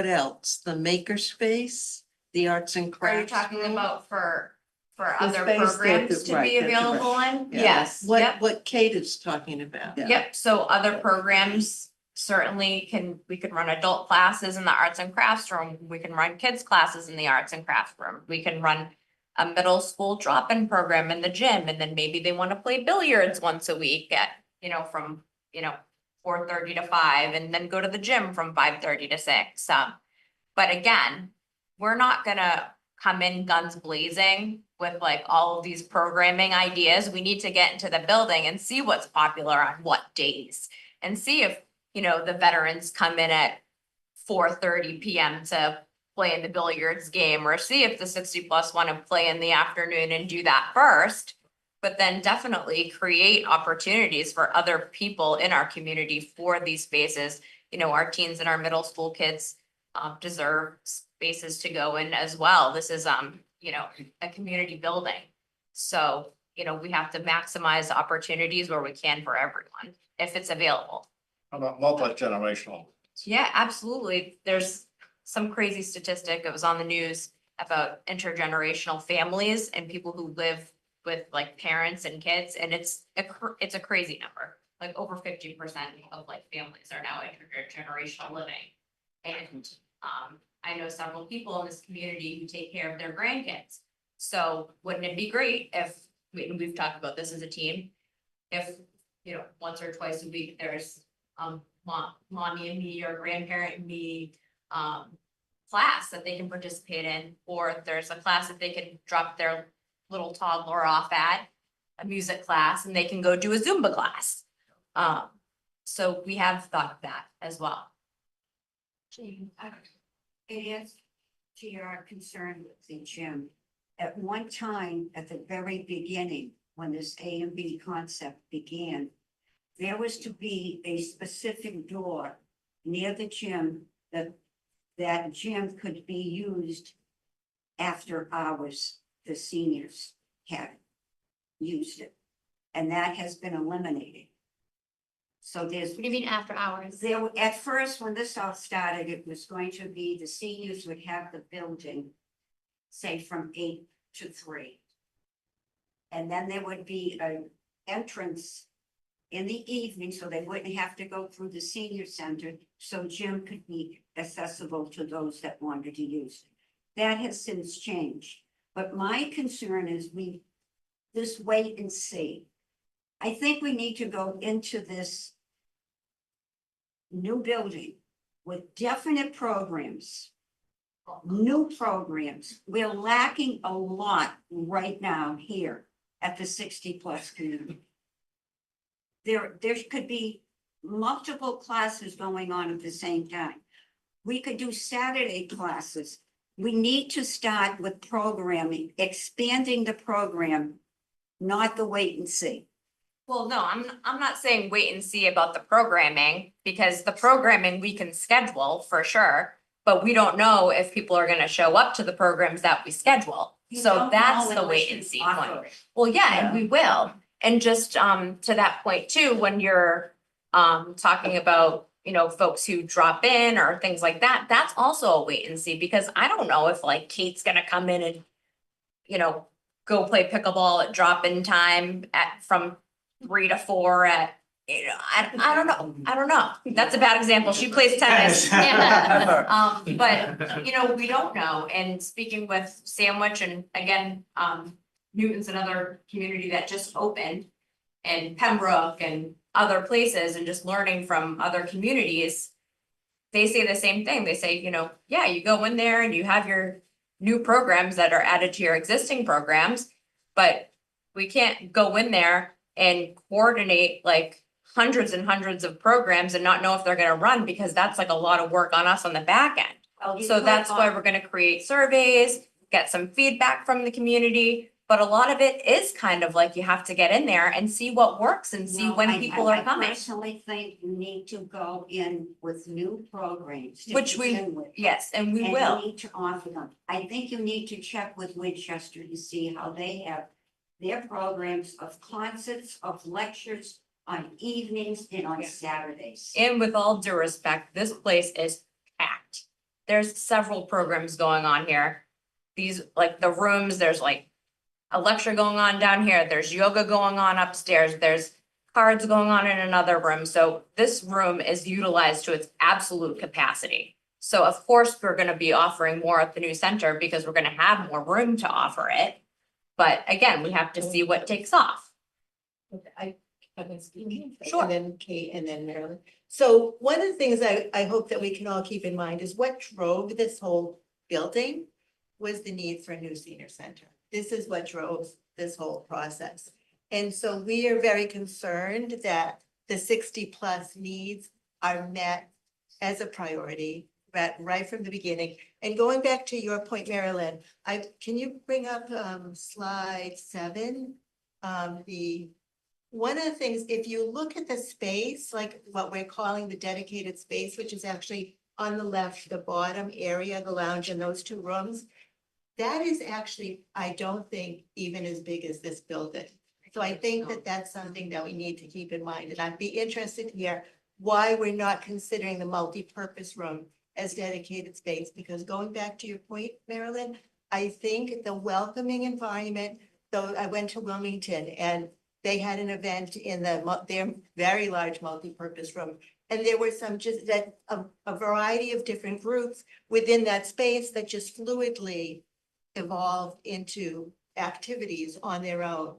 else? The maker space, the arts and are you crafts talking room? about for The other space that programs the- to be right, that's available right. in? Yeah. Yes, yep. What Kate is talking about. Yeah. Yep, so other programs certainly we could run adult classes in the arts and crafts room. We can run kids classes in the arts and crafts room. We can run a middle school drop-in program in the gym, and then maybe they want to play billiards once a week at, from, 4:30 to 5, and then go to the gym from 5:30 to 6. But again, we're not gonna come in guns blazing with like all of these programming ideas. We need to get into the building and see what's popular on what days and see if, the veterans come in at 4:30 PM to play in the billiards game, or see if the 60 plus want to play in the afternoon and do that first. But then definitely create opportunities for other people in our community for these spaces. Our teens and our middle school kids deserve spaces to go in as well. This is, a community building. So, we have to maximize opportunities where we can for everyone, if it's available. How about multi-generational? Yeah, absolutely. There's some crazy statistic that was on the news about intergenerational families and people who live with like parents and kids, and it's a crazy number. Like over 50% of like families are now intergenerational living. And I know several people in this community who take care of their grandkids. So wouldn't it be great if, we've talked about this as a team, if, once or twice a week, there's mommy and me or grandparent and me class that they can participate in, or if there's a class that they can drop their little toddler off at, a music class, and they can go do a Zumba class. So we have thought of that as well. Jane, it is to your concern with the gym. At one time, at the very beginning, when this A and B concept began, there was to be a specific door near the gym that gym could be used after hours. The seniors had used it, and that has been eliminated. So there's. What do you mean after hours? There, at first, when this all started, it was going to be the seniors would have the building, say from 8 to 3. And then there would be an entrance in the evening, so they wouldn't have to go through the senior center, so gym could be accessible to those that wanted to use it. That has since changed. But my concern is this wait and see. I think we need to go into this new building with definite programs, new programs. We're lacking a lot right now here at the 60 plus community. There could be multiple classes going on at the same time. We could do Saturday classes. We need to start with programming, expanding the program, not the wait and see. Well, no, I'm not saying wait and see about the programming, because the programming we can schedule for sure, but we don't know if people are gonna show up to the programs that we schedule. You So don't that's know the unless wait you and see offer point. it. Well, yeah, and we will. And just to that point too, when you're talking about, you know, folks who drop in or things like that, that's also a wait and see, because I don't know if like Kate's gonna come in and, you know, go play pickleball at drop-in time from 3 to 4 at, you know, I don't know. That's a bad example. She plays tennis. Yeah. But, you know, we don't know. And speaking with Sandwich and again, Newton's another community that just opened, and Pembroke and other places, and just learning from other communities. They say the same thing. They say, you know, yeah, you go in there and you have your new programs that are added to your existing programs, but we can't go in there and coordinate like hundreds and hundreds of programs and not know if they're gonna run, because that's like a lot of work on us on the back end. Well, you So could that's why offer- we're gonna create surveys, get some feedback from the community. But a lot of it is kind of like you have to get in there and see what works and see No, when people are I coming. personally think you need to go in with new programs. to Which we, begin with. yes, and we And will. you need to offer them. I think you need to check with Winchester to see how they have their programs of concerts, of lectures on evenings and on Saturdays. And with all due respect, this place is packed. There's several programs going on here. These, like the rooms, there's like a lecture going on down here, there's yoga going on upstairs, there's cards going on in another room. So this room is utilized to its absolute capacity. So of course, we're gonna be offering more at the new center because we're gonna have more room to offer it. But again, we have to see what takes off. I've been speaking. Sure. And then Kate and then Marilyn. So one of the things I hope that we can all keep in mind is what drove this whole building was the need for a new senior center. This is what drove this whole process. And so we are very concerned that the 60+ needs are met as a priority, right from the beginning. And going back to your point, Marilyn, can you bring up slide 7? One of the things, if you look at the space, like what we're calling the dedicated space, which is actually on the left, the bottom area, the lounge in those 2 rooms, that is actually, I don't think, even as big as this building. So I think that that's something that we need to keep in mind. And I'd be interested to hear why we're not considering the multi-purpose room as dedicated space. Because going back to your point, Marilyn, I think the welcoming environment, though I went to Wilmington and they had an event in their very large multi-purpose room. And there were some just that a variety of different groups within that space that just fluidly evolved into activities on their own.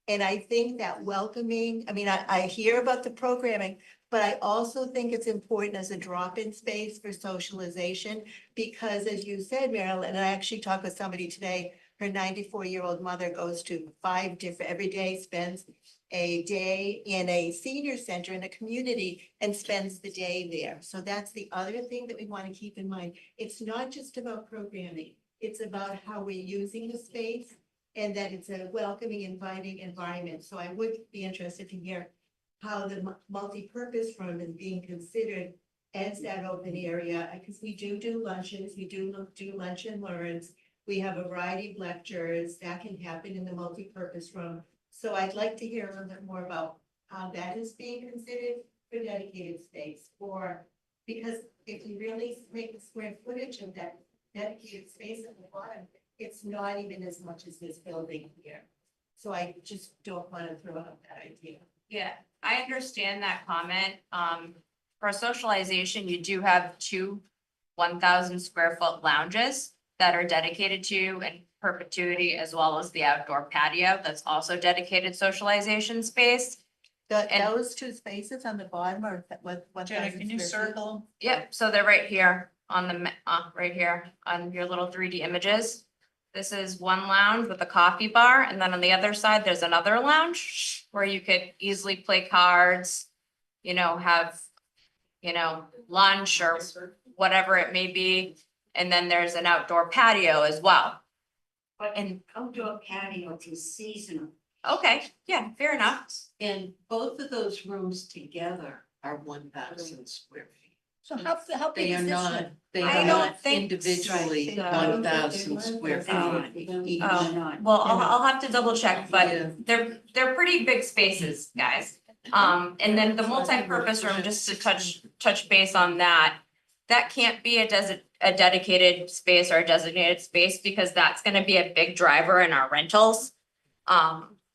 And I think that welcoming, I mean, I hear about the programming, but I also think it's important as a drop-in space for socialization, because as you said, Marilyn, and I actually talked with somebody today, her 94-year-old mother goes to 5 different, every day spends a day in a senior center in a community and spends the day there. So that's the other thing that we want to keep in mind. It's not just about programming. It's about how we're using the space and that it's a welcoming, inviting environment. So I would be interested to hear how the multi-purpose room is being considered as that open area, because we do luncheons, we do lunch and learns. We have a variety of lectures that can happen in the multi-purpose room. So I'd like to hear a little bit more about how that is being considered for dedicated space, or because if you really make the square footage of that dedicated space at the bottom, it's not even as much as this building here. So I just don't want to throw out that idea. Yeah, I understand that comment. For socialization, you do have 2 1,000 square foot lounges that are dedicated to in perpetuity, as well as the outdoor patio that's also dedicated socialization space. And- Those 2 spaces on the bottom are what? Jenna, can you circle? Yep, so they're right here on the, right here on your little 3D images. This is one lounge with a coffee bar, and then on the other side, there's another lounge where you could easily play cards, you know, have, you know, lunch or whatever it may be. And then there's an outdoor patio as well. But an outdoor patio is seasonal. Okay, yeah, fair enough. And both of those rooms together are 1,000 square feet. So how big They is are this not, room? they I are don't not think individually so. 1,000 square They're feet. not. Not. Well, I'll have to double check, Yeah. but they're pretty big spaces, guys. And then the multi-purpose room, just to touch base on that. That can't be a dedicated space or a designated space because that's gonna be a big driver in our rentals.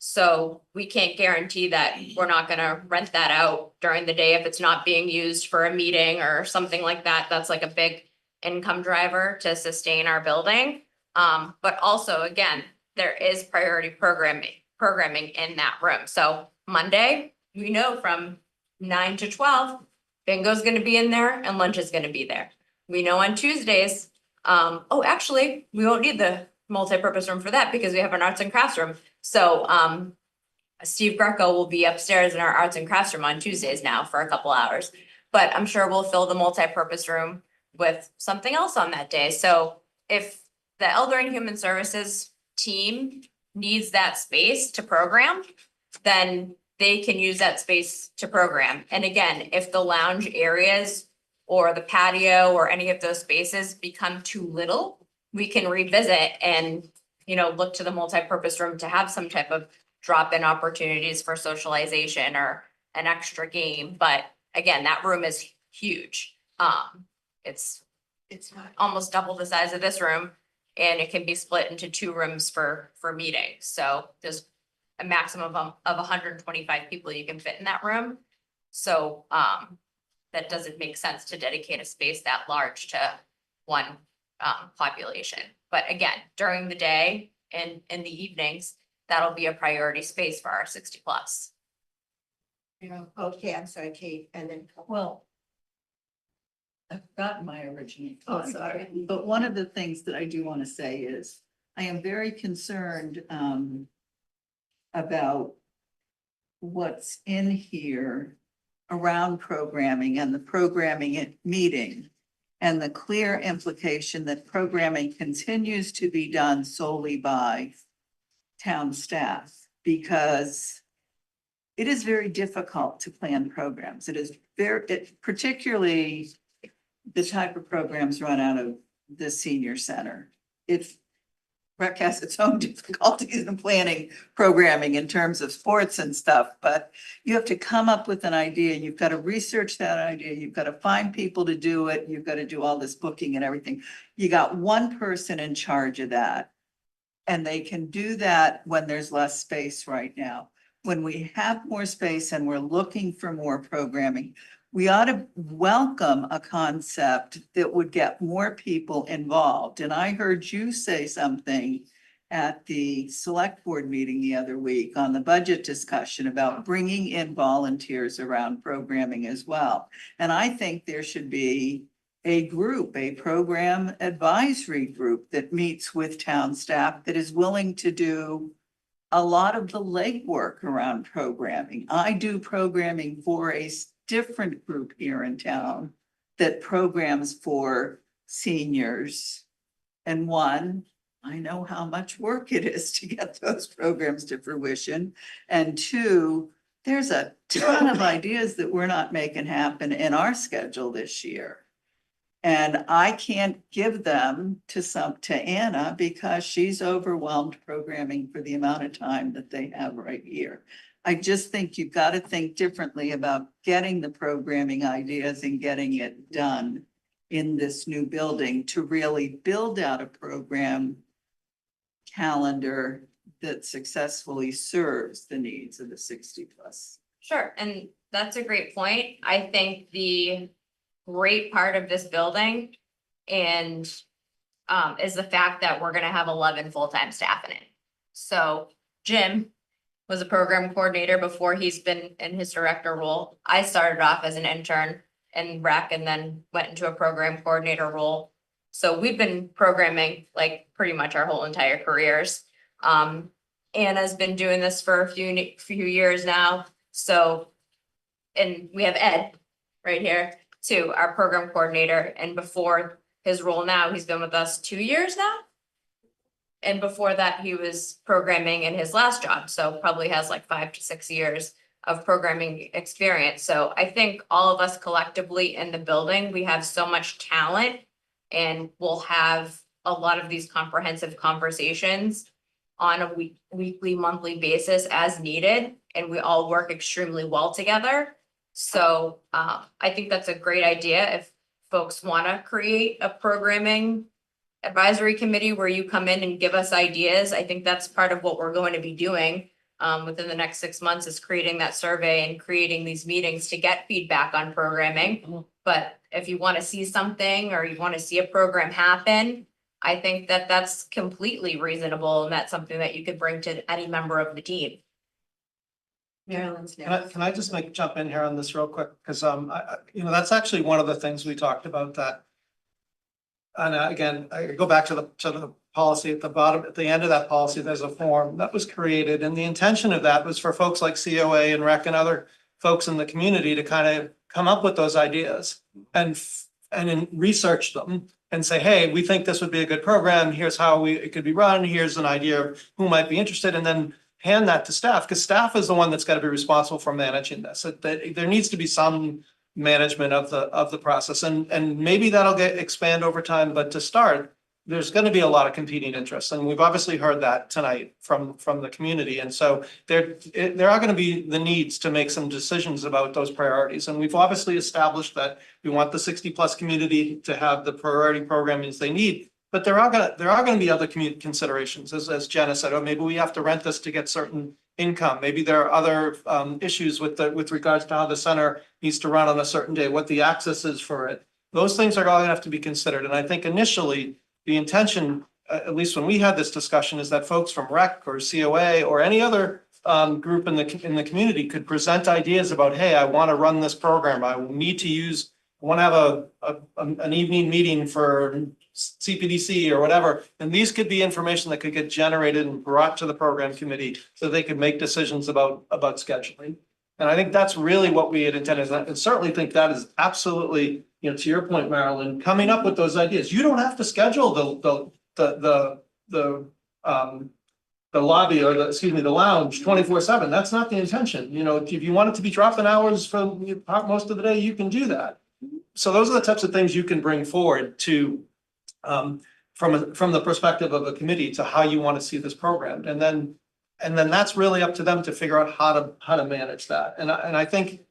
So we can't guarantee that we're not gonna rent that out during the day if it's not being used for a meeting or something like that. That's like a big income driver to sustain our building. But also, again, there is priority programming in that room. So Monday, we know from 9 to 12, bingo's gonna be in there and lunch is gonna be there. We know on Tuesdays, actually, we won't need the multi-purpose room for that because we have an arts and crafts room. So, Steve Greco will be upstairs in our arts and crafts room on Tuesdays now for a couple hours. But I'm sure we'll fill the multi-purpose room with something else on that day. So if the Elder and Human Services team needs that space to program, then they can use that space to program. And again, if the lounge areas or the patio or any of those spaces become too little, we can revisit and, look to the multi-purpose room to have some type of drop-in opportunities for socialization or an extra game. But again, that room is huge. It's almost double the size of this room, and it can be split into 2 rooms for meetings. So there's a maximum of 125 people you can fit in that room. So that doesn't make sense to dedicate a space that large to one population. But again, during the day and in the evenings, that'll be a priority space for our 60 plus. Okay, I'm sorry, Kate, and then. Well, I've forgotten my original. Oh, thought. sorry. But one of the things that I do want to say is, I am very concerned about what's in here around programming and the programming at meeting. And the clear implication that programming continues to be done solely by town staff, because it is very difficult to plan programs. It is particularly the type of programs run out of the senior center. Rec has its own difficulties in planning programming in terms of sports and stuff, but you have to come up with an idea. You've got to research that idea. You've got to find people to do it. You've got to do all this booking and everything. You got one person in charge of that. And they can do that when there's less space right now. When we have more space and we're looking for more programming, we ought to welcome a concept that would get more people involved. And I heard you say something at the select board meeting the other week on the budget discussion about bringing in volunteers around programming as well. And I think there should be a group, a program advisory group that meets with town staff that is willing to do a lot of the legwork around programming. I do programming for a different group here in town that programs for seniors. And one, I know how much work it is to get those programs to fruition. And 2, there's a ton of ideas that we're not making happen in our schedule this year. And I can't give them to Anna because she's overwhelmed programming for the amount of time that they have right here. I just think you've got to think differently about getting the programming ideas and getting it done in this new building to really build out a program calendar that successfully serves the needs of the 60 plus. Sure, and that's a great point. I think the great part of this building and is the fact that we're gonna have 11 full-time staff in it. So Jim was a program coordinator before he's been in his director role. I started off as an intern in rec and then went into a program coordinator role. So we've been programming like pretty much our whole entire careers. Anna's been doing this for a few years now. So, and we have Ed right here too, our program coordinator. And before his role now, he's been with us 2 years now. And before that, he was programming in his last job. So probably has like 5 to 6 years of programming experience. So I think all of us collectively in the building, we have so much talent and we'll have a lot of these comprehensive conversations on a weekly, monthly basis as needed, and we all work extremely well together. So I think that's a great idea if folks want to create a programming advisory committee where you come in and give us ideas. I think that's part of what we're going to be doing within the next 6 months, is creating that survey and creating these meetings to get feedback on programming. But if you want to see something or you want to see a program happen, I think that that's completely reasonable, and that's something that you could bring to any member of the team. Maryland's Can I just jump in here on this real quick? Because that's actually one of the things we talked about that. And again, I go back to the policy at the bottom, at the end of that policy, there's a form that was created. And the intention of that was for folks like COA and REC and other folks in the community to kind of come up with those ideas and then research them and say, hey, we think this would be a good program. Here's how it could be run. Here's an idea of who might be interested, and then hand that to staff, because staff is the one that's got to be responsible for managing this. There needs to be some management of the process, and maybe that'll expand over time. But to start, there's going to be a lot of competing interests, and we've obviously heard that tonight from the community. And so there are going to be the needs to make some decisions about those priorities. And we've obviously established that we want the 60+ community to have the priority programming they need. But there are going to be other considerations, as Jenna said. Oh, maybe we have to rent this to get certain income. Maybe there are other issues with regards to how the center needs to run on a certain day, what the access is for it. Those things are all going to have to be considered. And I think initially the intention, at least when we had this discussion, is that folks from REC or COA or any other group in the community could present ideas about, hey, I want to run this program. I need to use. I want to have an evening meeting for CPDC or whatever. And these could be information that could get generated and brought to the program committee so they could make decisions about scheduling. And I think that's really what we had intended. And certainly think that is absolutely, to your point, Marilyn, coming up with those ideas. You don't have to schedule the lobby or the lounge 24/7. That's not the intention. If you want it to be dropping hours for most of the day, you can do that. So those are the types of things you can bring forward to from the perspective of a committee to how you want to see this program. And then that's really up to them to figure out how to manage that. And I think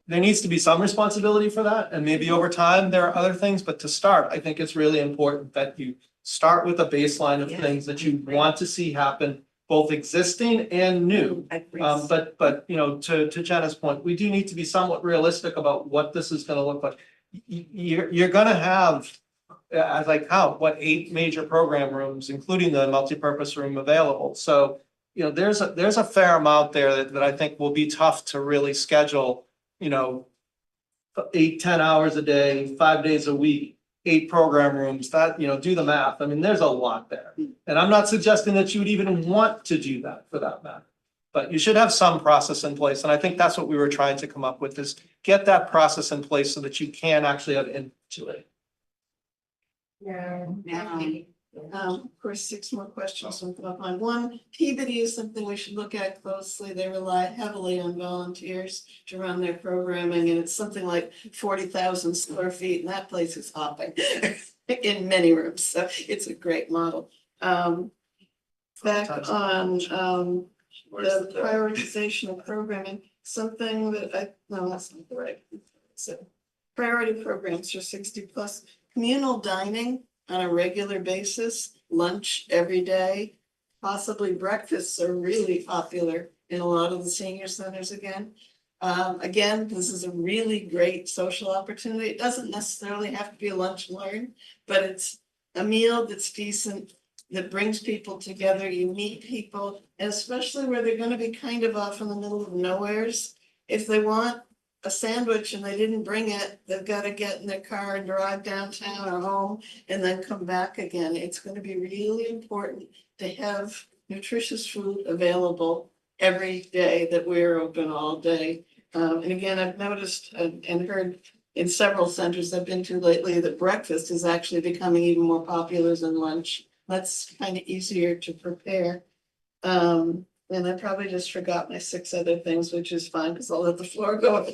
there needs to be some responsibility for that. And maybe over time there are other things, but to start, I think it's really important that you start with a baseline of things that you want to see happen, both existing and new. But to Jenna's point, we do need to be somewhat realistic about what this is going to look like. You're going to have, as I count, 8 major program rooms, including the multipurpose room available. So, there's a fair amount there that I think will be tough to really schedule, 8-10 hours a day, 5 days a week, 8 program rooms. That, do the math. I mean, there's a lot there. And I'm not suggesting that you would even want to do that for that matter. But you should have some process in place. And I think that's what we were trying to come up with, is get that process in place so that you can actually have into it. Of course, 6 more questions from line. One, Peabody is something we should look at closely. They rely heavily on volunteers to run their programming, and it's something like 40,000 square feet, and that place is hopping in many rooms. So it's a great model. Back on the prioritization of programming, something that no, that's not the right. So priority programs for 60+, communal dining on a regular basis, lunch every day, possibly breakfasts are really popular in a lot of the senior centers again. Again, this is a really great social opportunity. It doesn't necessarily have to be a lunch and learn, but it's a meal that's decent, that brings people together. You meet people, and especially where they're going to be kind of off in the middle of nowheres. If they want a sandwich and they didn't bring it, they've got to get in their car and drive downtown or home and then come back again. It's going to be really important to have nutritious food available every day that we're open all day. And again, I've noticed and heard in several centers I've been to lately that breakfast is actually becoming even more popular than lunch. That's kind of easier to prepare. And I probably just forgot my 6 other things, which is fine, because I'll let the floor go.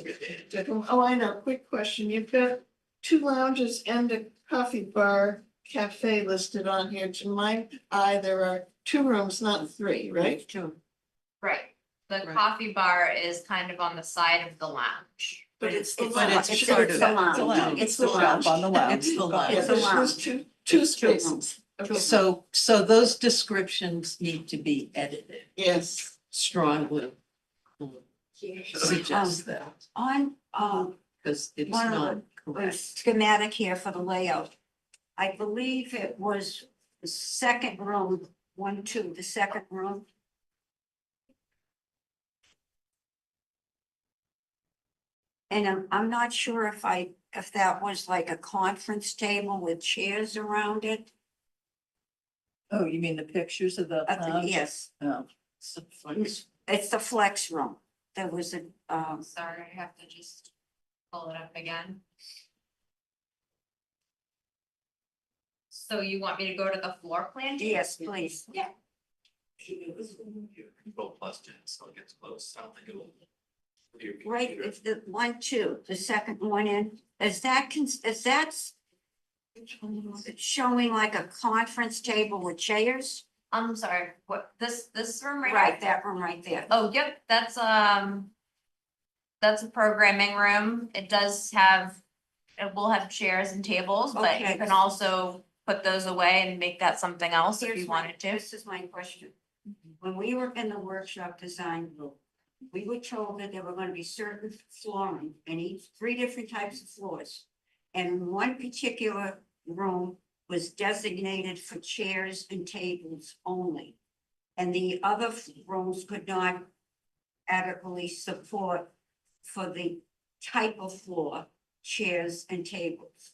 Oh, I know, quick question. You've got 2 lounges and a coffee bar cafe listed on here. To my eye, there are 2 rooms, not 3, right? 2. Right. The Right. coffee bar is kind of on the side of the lounge. But it's It's the lounge. it's the lounge. It's the shop on the lounge. It's the lounge. It's the There's lounge. two It's 2 spaces. rooms. Okay. So those descriptions need to be edited Yes. strongly. Suggest that, On, because it's one not of the correct. schematic here for the layout. I believe it was the second room, 1, 2, the second room. And I'm not sure if that was like a conference table with chairs around it. Oh, you mean the pictures of the lounge? Yes, Oh. it's the flex room. There was a, Sorry, I have to just pull it up again. So you want me to go to the floor plan? yes, please. Yeah. Control plus 10, so it gets close. I don't think it will. Right, it's the 1, 2, the second one in, is that showing like a conference table with chairs? I'm sorry, what, this room right Right, here? that room right there. Oh, yep, that's a programming room. It does have, it will have chairs and tables, but you Okay. can also put those away and make that something else if Here's you my- wanted to. This is my question. When we were in the workshop design group, we were told that there were gonna be certain flooring in each, 3 different types of floors. And one particular room was designated for chairs and tables only. And the other rooms could not adequately support for the type of floor, chairs and tables.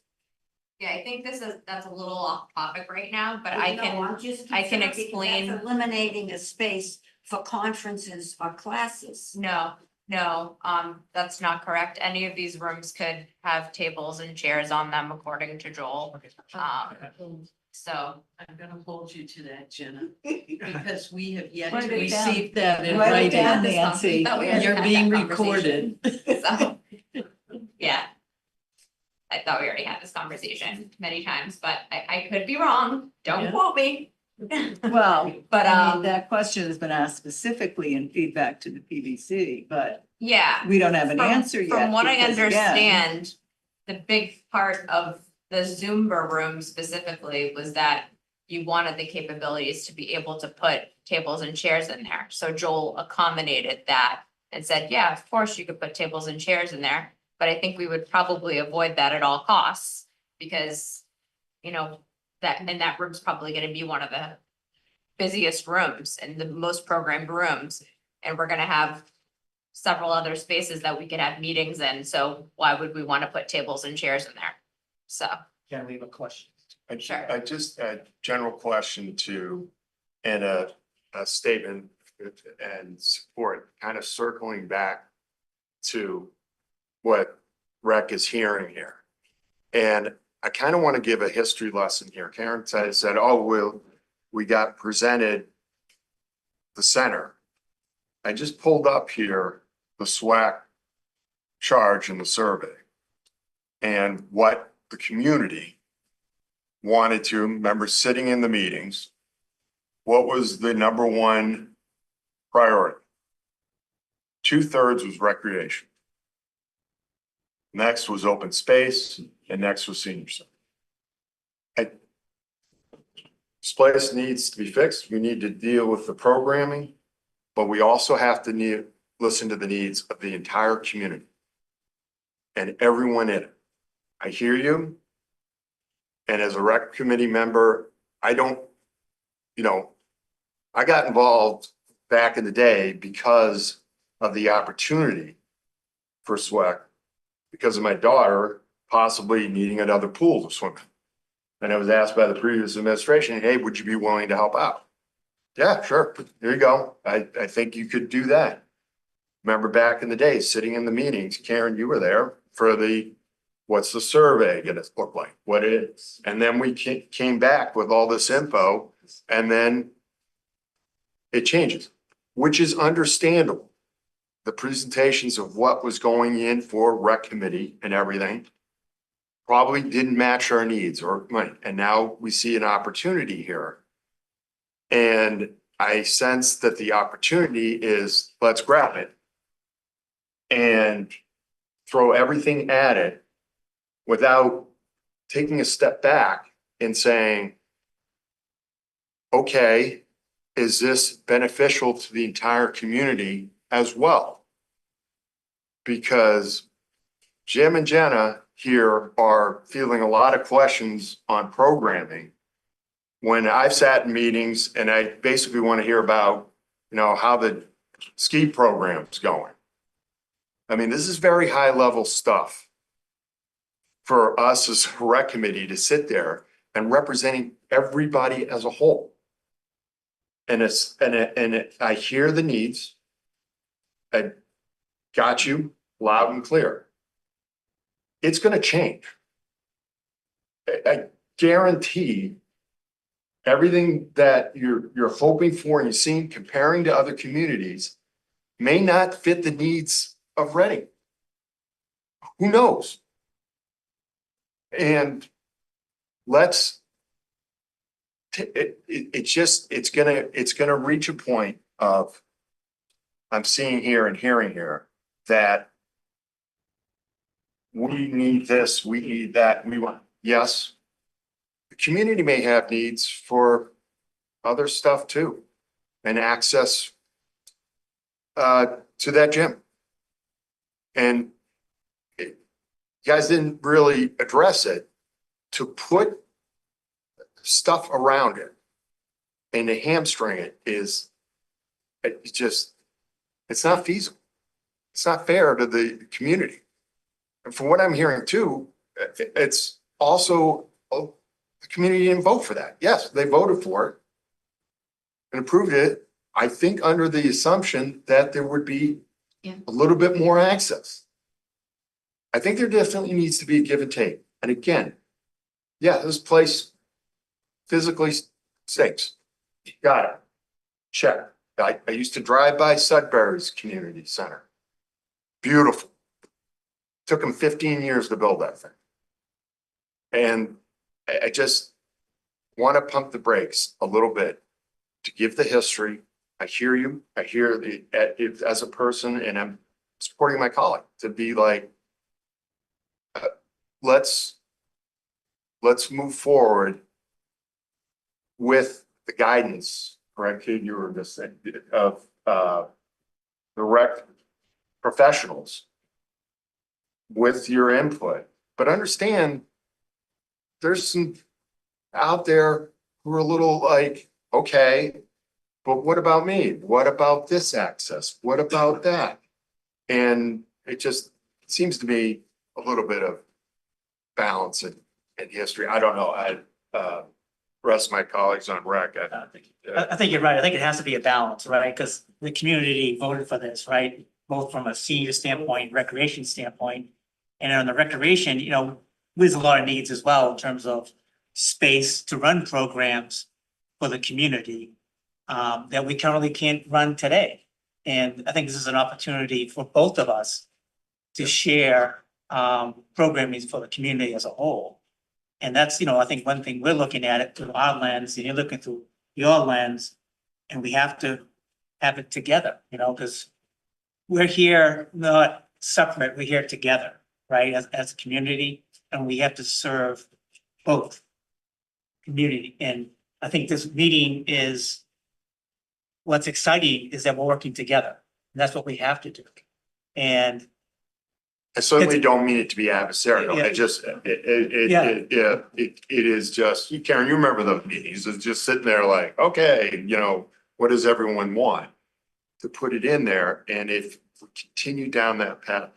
Yeah, I think that's a little off topic right now, but I No, can, I'm just I can concerned because explain. that's eliminating a space for conferences or classes. No, that's not correct. Any of these rooms could have tables and chairs on them according to Joel. So, I'm gonna hold you to that, Jenna, because we have yet Write to it down. receive that in Write it down, writing. Nancy. Thought we already You're had being that conversation. recorded. So, yeah. I thought we already had this conversation many times, but I could be wrong. Don't Yeah. quote me. Well, But, I mean, that question has been asked specifically in feedback to the PVC, but Yeah. we don't have an From- answer yet. From what I because, again, understand, the big part of the Zumba room specifically was that you wanted the capabilities to be able to put tables and chairs in there. So Joel accommodated that and said, yeah, of course you could put tables and chairs in there. But I think we would probably avoid that at all costs because, you know, that room's probably gonna be one of the busiest rooms and the most programmed rooms. And we're gonna have several other spaces that we could have meetings in, so why would we wanna put tables and chairs in there? So, Can we have a question? Sure. I just, a general question to, and a statement and support, kind of circling back to what Rec is hearing here. And I kind of want to give a history lesson here. Karen said, oh, we got presented the center. I just pulled up here the SWAC charge in the survey and what the community wanted to, remember sitting in the meetings, what was the number one priority? 2/3 was recreation. Next was open space, and next was senior center. This place needs to be fixed. We need to deal with the programming, but we also have to listen to the needs of the entire community and everyone in it. I hear you. And as a rec committee member, I don't, I got involved back in the day because of the opportunity for SWAC, because of my daughter possibly needing another pool to swim in. And I was asked by the previous administration, hey, would you be willing to help out? Yeah, sure. Here you go. I think you could do that. Remember back in the day, sitting in the meetings, Karen, you were there for what's the survey gonna look like? What it is? And then we came back with all this info and then it changes. which is understandable. The presentations of what was going in for rec committee and everything probably didn't match our needs or money. And now we see an opportunity here. And I sense that the opportunity is, let's grab it and throw everything at it without taking a step back and saying, okay, is this beneficial to the entire community as well? Because Jim and Jenna here are fielding a lot of questions on programming. When I've sat in meetings and I basically want to hear about, how the ski program's going. I mean, this is very high level stuff for us as a rec committee to sit there and representing everybody as a whole. And I hear the needs. I got you loud and clear. It's going to change. I guarantee everything that you're hoping for and you're seeing comparing to other communities may not fit the needs of Reading. Who knows? And it's gonna reach a point of, I'm seeing here and hearing here that we need this, we need that, we want, yes. The community may have needs for other stuff too, and access to that gym. And you guys didn't really address it. To put stuff around it and to hamstring it is, it's not feasible. It's not fair to the community. And from what I'm hearing too, it's also, the community didn't vote for that. Yes, they voted for it and approved it, I think under the assumption that there would be a little bit more access. I think there definitely needs to be a give and take. And again, this place physically stinks. Got it. Check. I used to drive by Sudbury's Community Center. Beautiful. Took them 15 years to build that thing. And I just want to pump the brakes a little bit to give the history. I hear you. I hear as a person, and I'm supporting my colleague to be like, let's move forward with the guidance, correct? You were just saying, of the rec professionals with your input, but understand there's some out there who are a little like, okay, but what about me? What about this access? What about that? And it just seems to be a little bit of balance in history. I don't know. I rest of my colleagues on rec. I think you're right. I think it has to be a balance, right? Because the community voted for this, right? Both from a senior standpoint, recreation standpoint, and on the recreation, there's a lot of needs as well in terms of space to run programs for the community that we currently can't run today. And I think this is an opportunity for both of us to share programming for the community as a whole. And that's, I think one thing we're looking at it through our lens, and you're looking through your lens, and we have to have it together, because we're here not separate, we're here together, right, as a community, and we have to serve both community. And I think this meeting is, what's exciting is that we're working together. And that's what we have to do. And I certainly don't mean it to be adversarial. Yeah. It just, it is just, Karen, you remember those meetings, it's just sitting there like, okay, what does everyone want? To put it in there, and if we continue down that path,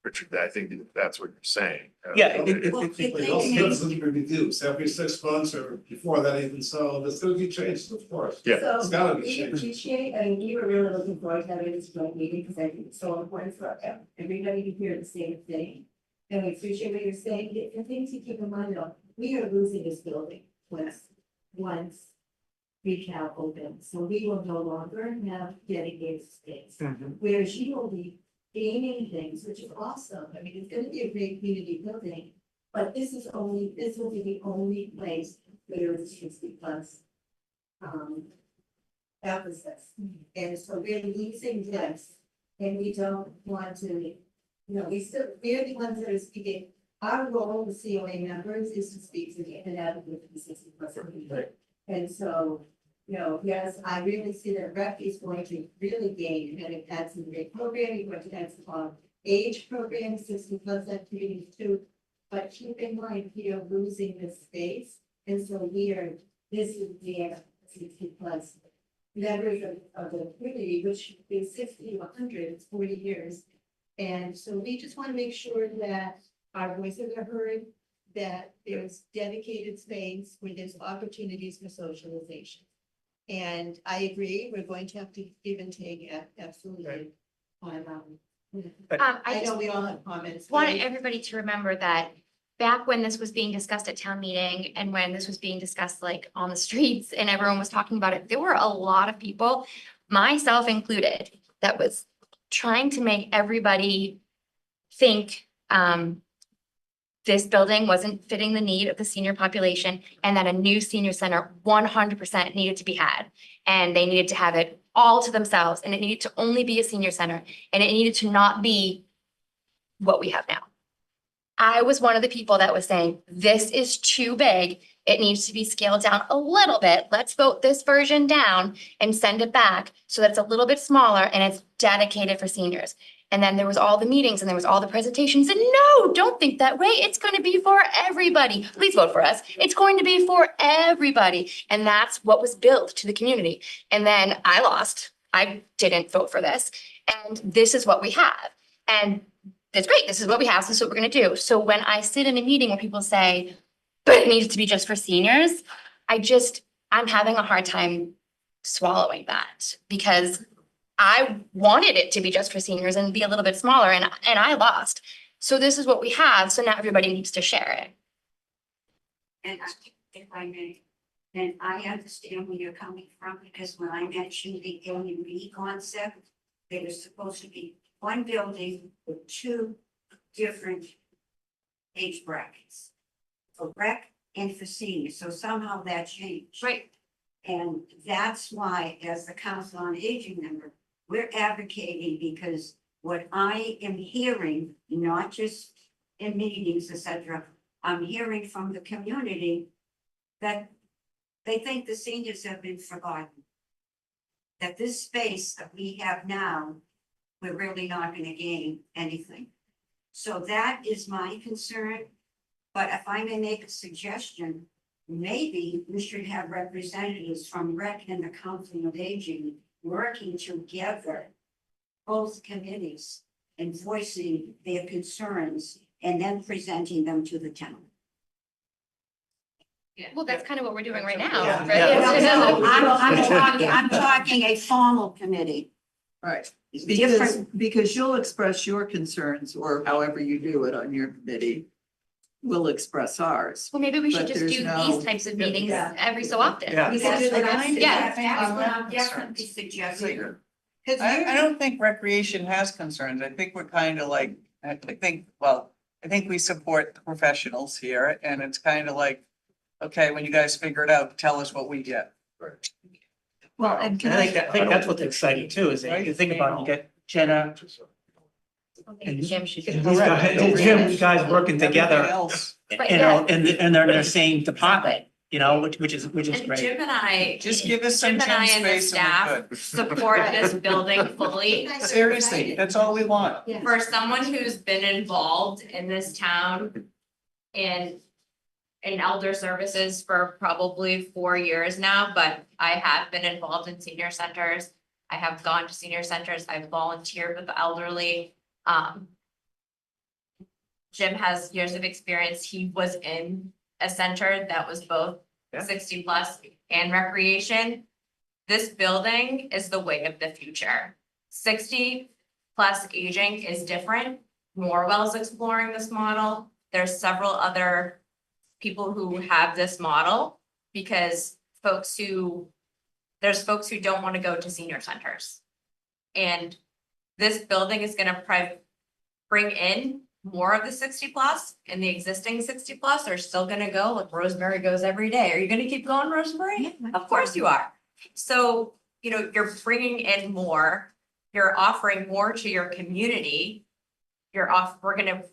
Richard, I think that's what you're saying. Citizens reviews every 6 months or before that even, so there's gonna be changes, of course. Yeah. It's gotta be We changed. appreciate, we were really looking forward to having this joint meeting because I think it's so important for everybody to hear the same thing. And we appreciate what you're saying. The things you keep in mind, though, we are losing this building once retail open, so we will no longer have dedicated space. Mhm. Whereas you will be gaining things, which is awesome. I mean, it's gonna be a great community building. But this will be the only place where it's 60+ emphasis. And so we're losing this, and we don't want to, we're the ones that are speaking. Our role as COA members is to speak to and advocate for the 60+ people. And so, yes, I really see that rec is going to really gain, and it adds some great programming, going to add some age programs, 60+ activities too. But keep in mind, we are losing this space, and so this is the 60+ members of the community, which is 60 to 100, it's 40 years. And so we just want to make sure that our voices are heard, that there's dedicated space where there's opportunities for socialization. And I agree, we're going to have to give and take absolutely. On, I know we all have comments. Want everybody to remember that back when this was being discussed at town meeting and when this was being discussed like on the streets and everyone was talking about it, there were a lot of people, myself included, that was trying to make everybody think this building wasn't fitting the need of the senior population and that a new senior center 100% needed to be had. And they needed to have it all to themselves, and it needed to only be a senior center, and it needed to not be what we have now. I was one of the people that was saying, this is too big. It needs to be scaled down a little bit. Let's vote this version down and send it back so that it's a little bit smaller and it's dedicated for seniors. And then there was all the meetings and there was all the presentations, and no, don't think that way. It's going to be for everybody. Please vote for us. It's going to be for everybody. And that's what was billed to the community. And then I lost. I didn't vote for this. And this is what we have. And that's great. This is what we have. This is what we're going to do. So when I sit in a meeting where people say, but it needs to be just for seniors, I'm having a hard time swallowing that, because I wanted it to be just for seniors and be a little bit smaller, and I lost. So this is what we have. So now everybody needs to share it. And if I may, then I understand where you're coming from, because when I mentioned the A and B concept, there was supposed to be one building with two different age brackets, for rec and for seniors. So somehow that changed. Right. And that's why, as the Council on Aging member, we're advocating, because what I am hearing, not just in meetings, etc., I'm hearing from the community that they think the seniors have been forgotten. That this space that we have now, we're really not going to gain anything. So that is my concern. But if I may make a suggestion, maybe we should have representatives from REC and the Council of Aging working together, both committees, and voicing their concerns and then presenting them to the town. Well, that's kind of what we're doing right now. Yeah. Right? No, I'm talking a formal committee. Right, Different. because you'll express your concerns, or however you do it on your committee, we'll express ours. Well, maybe we should But just there's do no- these types of meetings every so often. Yeah. That's what I'm Yeah. that's what I'm definitely suggesting. I don't think recreation has concerns. I think we're kind of like, I think we support the professionals here, and it's kind of like, okay, when you guys figure it out, tell us what we get. Well, and I can think that's what's exciting too, is that you think about, it, you get Jenna and Jim should. these guys working together, Everything else, and they're in the same department, which is And great. Jim and I. just give us some Jim and I gym and the space and staff we're good. support this building fully. Seriously, that's all we want. For someone who's been involved in this town in elder services for probably 4 years now, but I have been involved in senior centers. I have gone to senior centers. I've volunteered with the elderly. Jim has years of experience. He was in a center that was both 60+ and recreation. This building is the way of the future. 60+ aging is different. Morwell's exploring this model. There's several other people who have this model, because folks who there's folks who don't want to go to senior centers. And this building is gonna bring in more of the 60+ and the existing 60+ are still gonna go, like Rosemary goes every day. Are you gonna keep going, Rosemary? Of course you are. So, you know, you're bringing in more, you're offering more to your community. We're gonna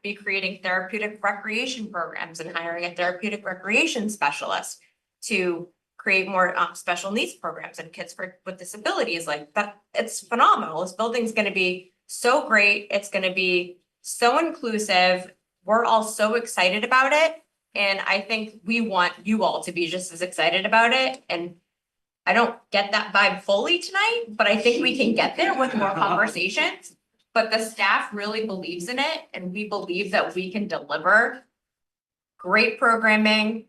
be creating therapeutic recreation programs and hiring a therapeutic recreation specialist to create more special needs programs and kids with disabilities like that. It's phenomenal. This building's gonna be so great. It's gonna be so inclusive. We're all so excited about it. And I think we want you all to be just as excited about it. And I don't get that vibe fully tonight, but I think we can get there with more conversations. But the staff really believes in it, and we believe that we can deliver great programming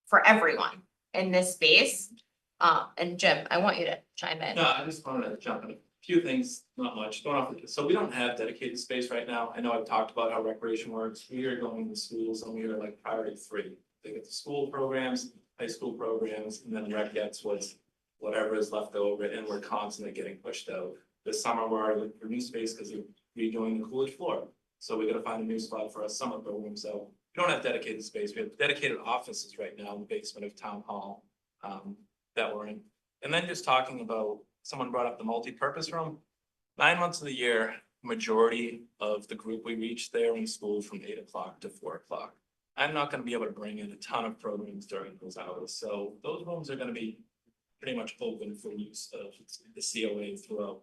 for everyone in this space. And Jim, I want you to chime in. No, I just wanted to jump in a few things, not much, going off. So we don't have dedicated space right now. I know I've talked about how recreation works. We are going to schools and we are like priority 3. They get the school programs, high school programs, and then rec gets whatever is left over, and we're constantly getting pushed out. This summer, we're looking for new space because we're redoing the Coolidge floor. So we gotta find a new spot for our summer program. So we don't have dedicated space. We have dedicated offices right now in the basement of town hall that we're in. And then just talking about, someone brought up the multi-purpose room. 9 months of the year, majority of the group we reach there in school from 8 o'clock to 4 o'clock. I'm not gonna be able to bring in a ton of programs during those hours. So those rooms are gonna be pretty much open for use of the COA throughout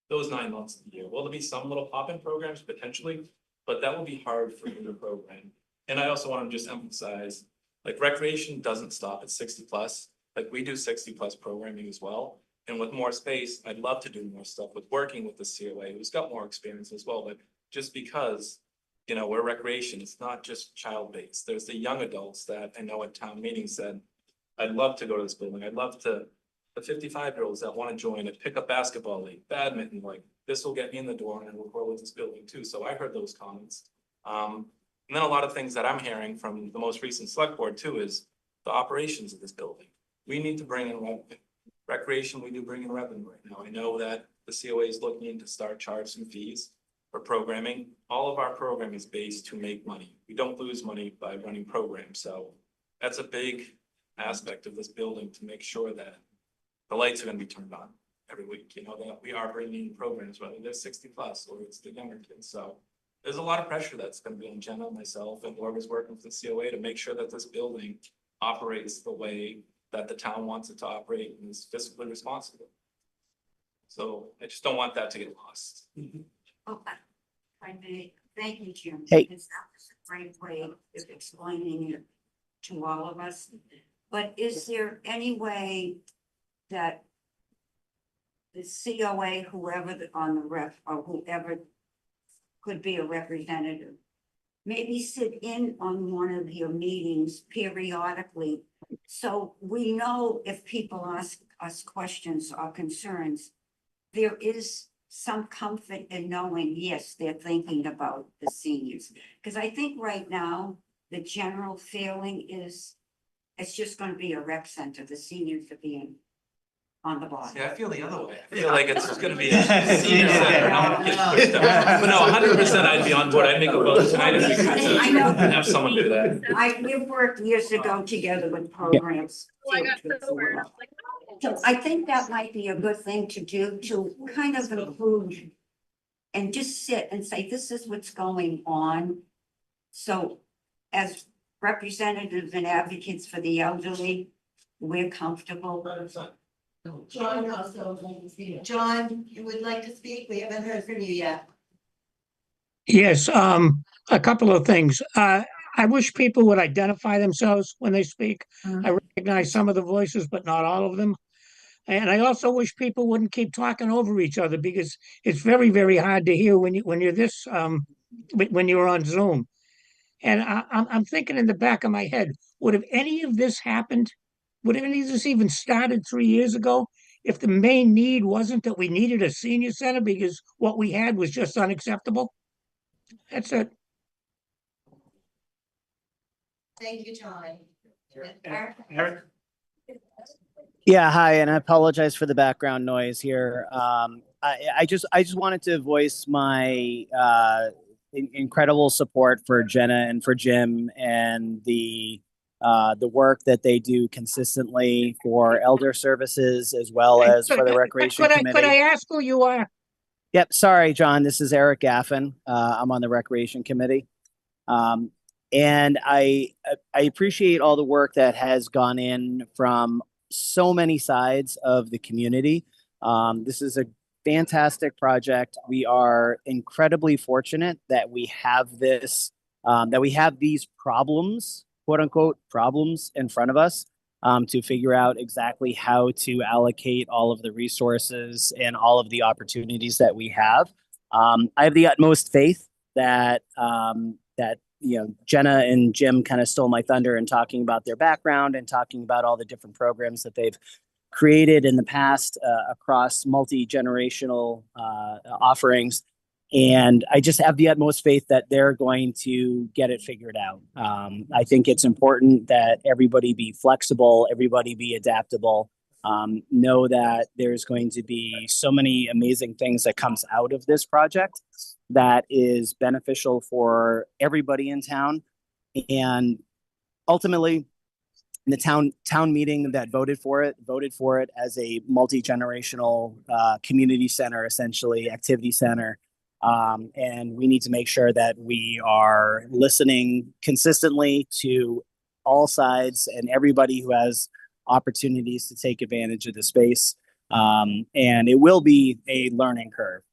those 9 months of the year. Will there be some little pop-in programs potentially, but that will be hard for you to program. And I also want to just emphasize, like recreation doesn't stop at 60+. Like we do 60+ programming as well. And with more space, I'd love to do more stuff with working with the COA, who's got more experience as well. But just because, you know, we're recreation, it's not just child-based. There's the young adults that I know at town meeting said, I'd love to go to this building. I'd love to, the 55-year-olds that want to join a pickup basketball league, badminton, like this will get me in the door and we'll grow with this building too. So I heard those comments. And then a lot of things that I'm hearing from the most recent select board too is the operations of this building. We need to bring in revenue. Recreation, we do bring in revenue right now. I know that the COA is looking to start charging some fees for programming. All of our programming is based to make money. We don't lose money by running programs. So that's a big aspect of this building to make sure that the lights are gonna be turned on every week, you know, that we are bringing in programs, whether they're 60+ or it's the younger kids. So there's a lot of pressure that's gonna be on Jenna, myself, and whoever's working with the COA to make sure that this building operates the way that the town wants it to operate and is fiscally responsible. So I just don't want that to get lost. Okay. I may, thank you, Jim. Hey. Because that was a great way of explaining it to all of us. But is there any way that the COA, whoever on the rep or whoever could be a representative, maybe sit in on one of your meetings periodically, so we know if people ask us questions or concerns, there is some comfort in knowing, yes, they're thinking about the seniors. Because I think right now, the general feeling is it's just gonna be a rec center, the seniors are being on the bottom. Yeah, I feel the other way. I feel like it's just gonna be a senior center and I'm getting pushed out. But no, 100% I'd be on board. I'd make a vote tonight if we could I know. have someone do that. We've worked years ago together with programs. So I think that might be a good thing to do, to kind of include and just sit and say, this is what's going on. So as representatives and advocates for the elderly, we're comfortable. John also, John, you would like to speak? We haven't heard from you yet. Yes, a couple of things. I wish people would identify themselves when they speak. I recognize some of the voices, but not all of them. And I also wish people wouldn't keep talking over each other because it's very, very hard to hear when you're this when you're on Zoom. And I'm thinking in the back of my head, would have any of this happened? Would any of this even started 3 years ago if the main need wasn't that we needed a senior center because what we had was just unacceptable? That's it. Thank you, John. Eric? Yeah, hi, and I apologize for the background noise here. I just wanted to voice my incredible support for Jenna and for Jim and the work that they do consistently for elder services as well as for the recreation Could I committee. ask who you are? Yep, sorry, John. This is Eric Gaffin. I'm on the recreation committee. And I appreciate all the work that has gone in from so many sides of the community. This is a fantastic project. We are incredibly fortunate that we have this, that we have these problems, quote unquote, problems in front of us to figure out exactly how to allocate all of the resources and all of the opportunities that we have. I have the utmost faith that that Jenna and Jim kind of stole my thunder in talking about their background and talking about all the different programs that they've created in the past across multi-generational offerings. And I just have the utmost faith that they're going to get it figured out. I think it's important that everybody be flexible, everybody be adaptable. Know that there's going to be so many amazing things that comes out of this project that is beneficial for everybody in town. And ultimately, the town meeting that voted for it as a multi-generational community center, essentially activity center. And we need to make sure that we are listening consistently to all sides and everybody who has opportunities to take advantage of the space. And it will be a learning curve.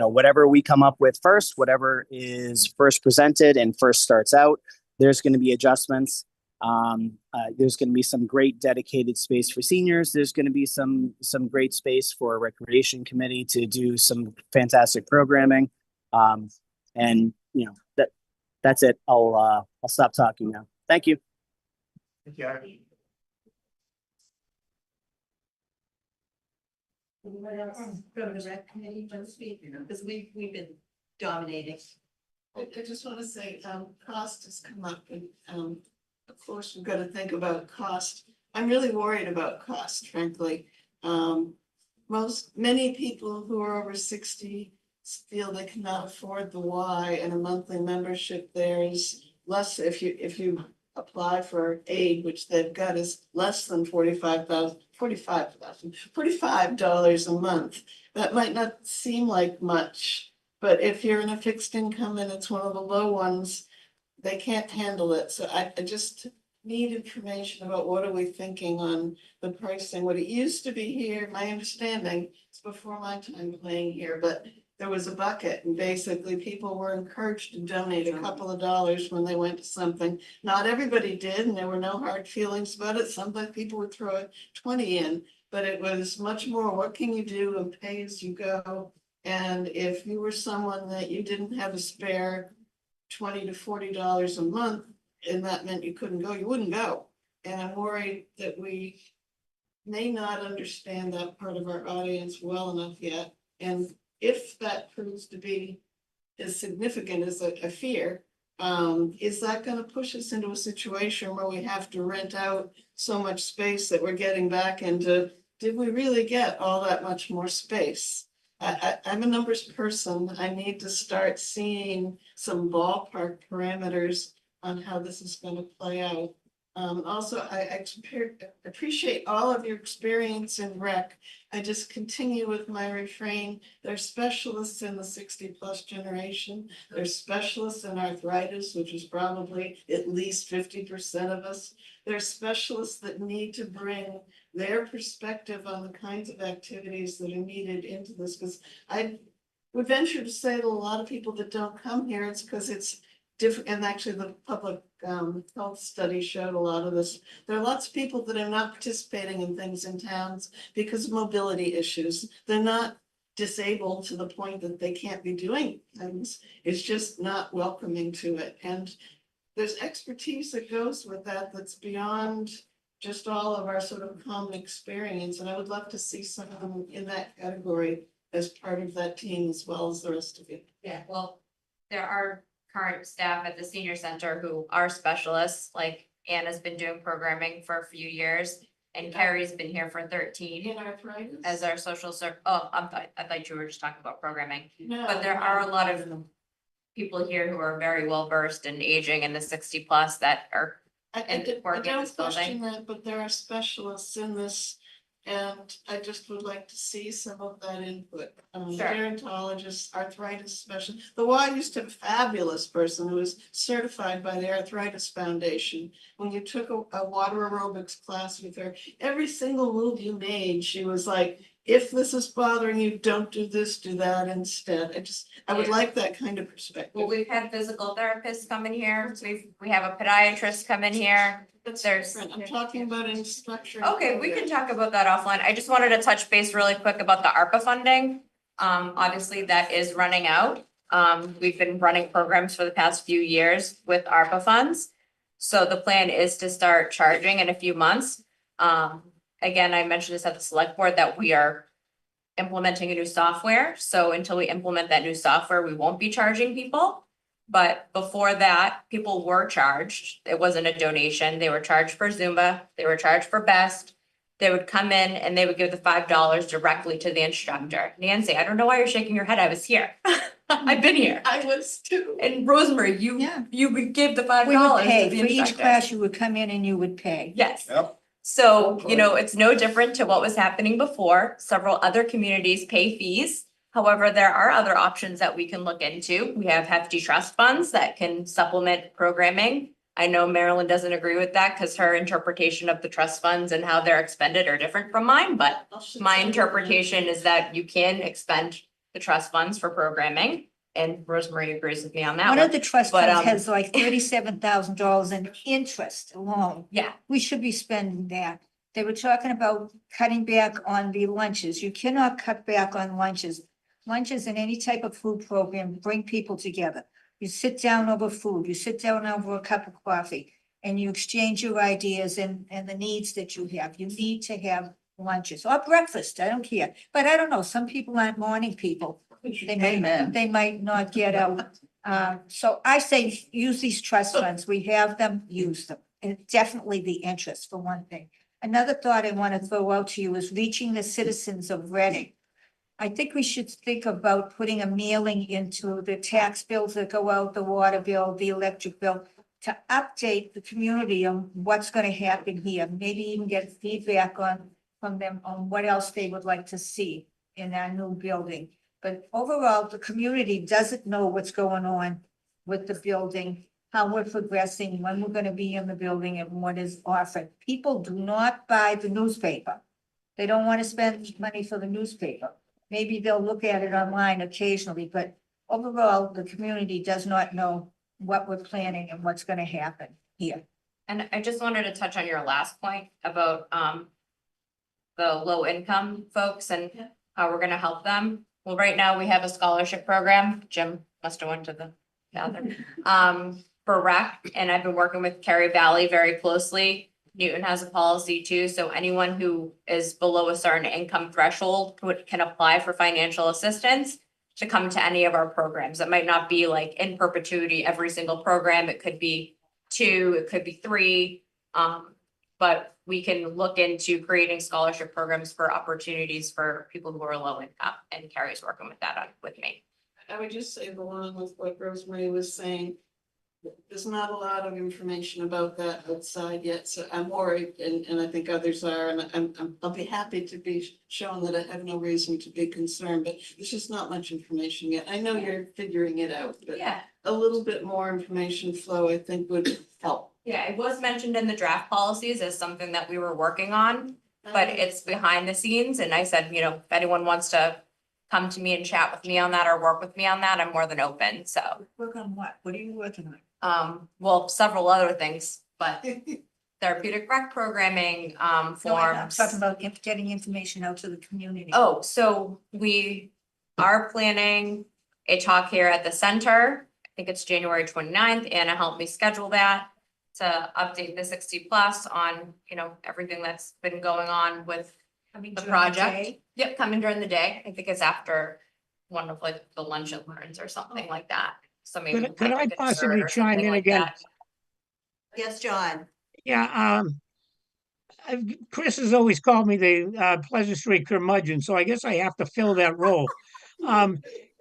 Whatever we come up with first, whatever is first presented and first starts out, there's going to be adjustments. There's going to be some great dedicated space for seniors. There's going to be some great space for a recreation committee to do some fantastic programming. And that's it. I'll stop talking now. Thank you. Thank you. Anybody else from the rec committee want to speak? Because we've been dominating. I just want to say, cost has come up and, of course, we've got to think about cost. I'm really worried about cost, frankly. Many people who are over 60 feel they cannot afford the Y, and a monthly membership there is less if you apply for aid, which they've got is less than $45 a month. That might not seem like much, but if you're in a fixed income and it's one of the low ones, they can't handle it. So I just need information about what are we thinking on the pricing. What it used to be here, my understanding, it's before my time playing here, but there was a bucket and basically people were encouraged to donate a couple of dollars when they went to something. Not everybody did, and there were no hard feelings about it. Sometimes people would throw a 20 in, but it was much more, what can you do and pay as you go? And if you were someone that you didn't have a spare $20 to $40 a month, and that meant you couldn't go, you wouldn't go. And I'm worried that we may not understand that part of our audience well enough yet. And if that proves to be as significant as a fear, is that going to push us into a situation where we have to rent out so much space that we're getting back into, did we really get all that much more space? I'm a numbers person. I need to start seeing some ballpark parameters on how this is going to play out. Also, I appreciate all of your experience in rec. I just continue with my refrain. They're specialists in the 60+ generation. They're specialists in arthritis, which is probably at least 50% of us. They're specialists that need to bring their perspective on the kinds of activities that are needed into this. Because I would venture to say that a lot of people that don't come here, it's because it's different. And actually the public health study showed a lot of this. There are lots of people that are not participating in things in towns because of mobility issues. They're not disabled to the point that they can't be doing things. It's just not welcoming to it. And there's expertise that goes with that that's beyond just all of our sort of common experience. And I would love to see some of them in that category as part of that team as well as the rest of you. Yeah, well, there are current staff at the senior center who are specialists, like Anna's been doing programming for a few years. and Carrie's been here for 13 In arthritis? as our I thought you were just talking about programming. No, But there are a lot of people here who are very well versed in aging and the 60+ that are I and work in this don't question building. that, but there are specialists in this. And I just would like to see some of that input. Sure. Gerontologists, arthritis specialists. The Y used to have a fabulous person who was certified by the Arthritis Foundation. When you took a water aerobics class with her, every single move you made, she was like, if this is bothering you, don't do this, do that instead. I would Yeah. like that kind of perspective. Well, we've had physical therapists come in here. We have a podiatrist come in here. That's There's- different. I'm talking about in structure. Okay, we can talk about that offline. I just wanted to touch base really quick about the ARPA funding. Obviously that is running out. We've been running programs for the past few years with ARPA funds. So the plan is to start charging in a few months. Again, I mentioned this at the select board that we are implementing a new software. So until we implement that new software, we won't be charging people. But before that, people were charged. It wasn't a donation. They were charged for Zumba. They were charged for Best. They would come in and they would give the $5 directly to the instructor. Nancy, I don't know why you're shaking your head. I was here. I've been here. I was too. And Rosemary, you would give the $5 We would to pay, the for each instructor. class you would come in and you would pay. Yes. So, it's no different to what was happening before. Several other communities pay fees. However, there are other options that we can look into. We have hefty trust funds that can supplement programming. I know Marilyn doesn't agree with that because her interpretation of the trust funds and how they're expended are different from mine, but my interpretation is that you can expend the trust funds for programming. And Rosemary agrees with me on that One one. of the trust But, funds has like $37,000 in interest alone. Yeah. We should be spending that. They were talking about cutting back on the lunches. You cannot cut back on lunches. Lunches in any type of food program bring people together. You sit down over food, you sit down over a cup of coffee, and you exchange your ideas and the needs that you have. You need to have lunches or breakfast, I don't care. But I don't know, some people aren't morning people. They might not get out. So I say, use these trust funds. We have them, use them. And definitely the interest for one thing. Another thought I want to throw out to you is reaching the citizens of Reading. I think we should think about putting a mailing into the tax bills that go out, the water bill, the electric bill, to update the community on what's going to happen here. Maybe even get feedback from them on what else they would like to see in our new building. But overall, the community doesn't know what's going on with the building, how we're progressing, when we're going to be in the building and what is offered. People do not buy the newspaper. They don't want to spend money for the newspaper. Maybe they'll look at it online occasionally, but overall, the community does not know what we're planning and what's going to happen here. And I just wanted to touch on your last point about the low income folks and how we're gonna help them. Well, right now we have a scholarship program. Jim must have went to the bathroom. For rec, and I've been working with Cary Valley very closely. Newton has a policy too, so anyone who is below a certain income threshold can apply for financial assistance to come to any of our programs. It might not be like in perpetuity every single program. It could be 2, it could be 3. But we can look into creating scholarship programs for opportunities for people who are low income, and Carrie's working with that with me. I would just say along with what Rosemary was saying, there's not a lot of information about that outside yet, so I'm worried, and I think others are, and I'll be happy to be shown that I have no reason to be concerned, but there's just not much information yet. I know you're figuring it out, but a little bit more information flow, I think, would help. Yeah, it was mentioned in the draft policies as something that we were working on, but it's behind the scenes, and I said, if anyone wants to come to me and chat with me on that or work with me on that, I'm more than open, so. Work on what? What are you working on? Well, several other things, but therapeutic rec programming, No, I'm forms. talking about getting information out to the community. Oh, so we are planning a talk here at the center. I think it's January 29th. Anna helped me schedule that to update the 60+ on, everything that's been going on with the project. Yep, coming during the day. I think it's after one of like the lunch and learns or something like that. So maybe. Could I possibly chime in again? Yes, John. Yeah, Chris has always called me the Pleasant Street curmudgeon, so I guess I have to fill that role.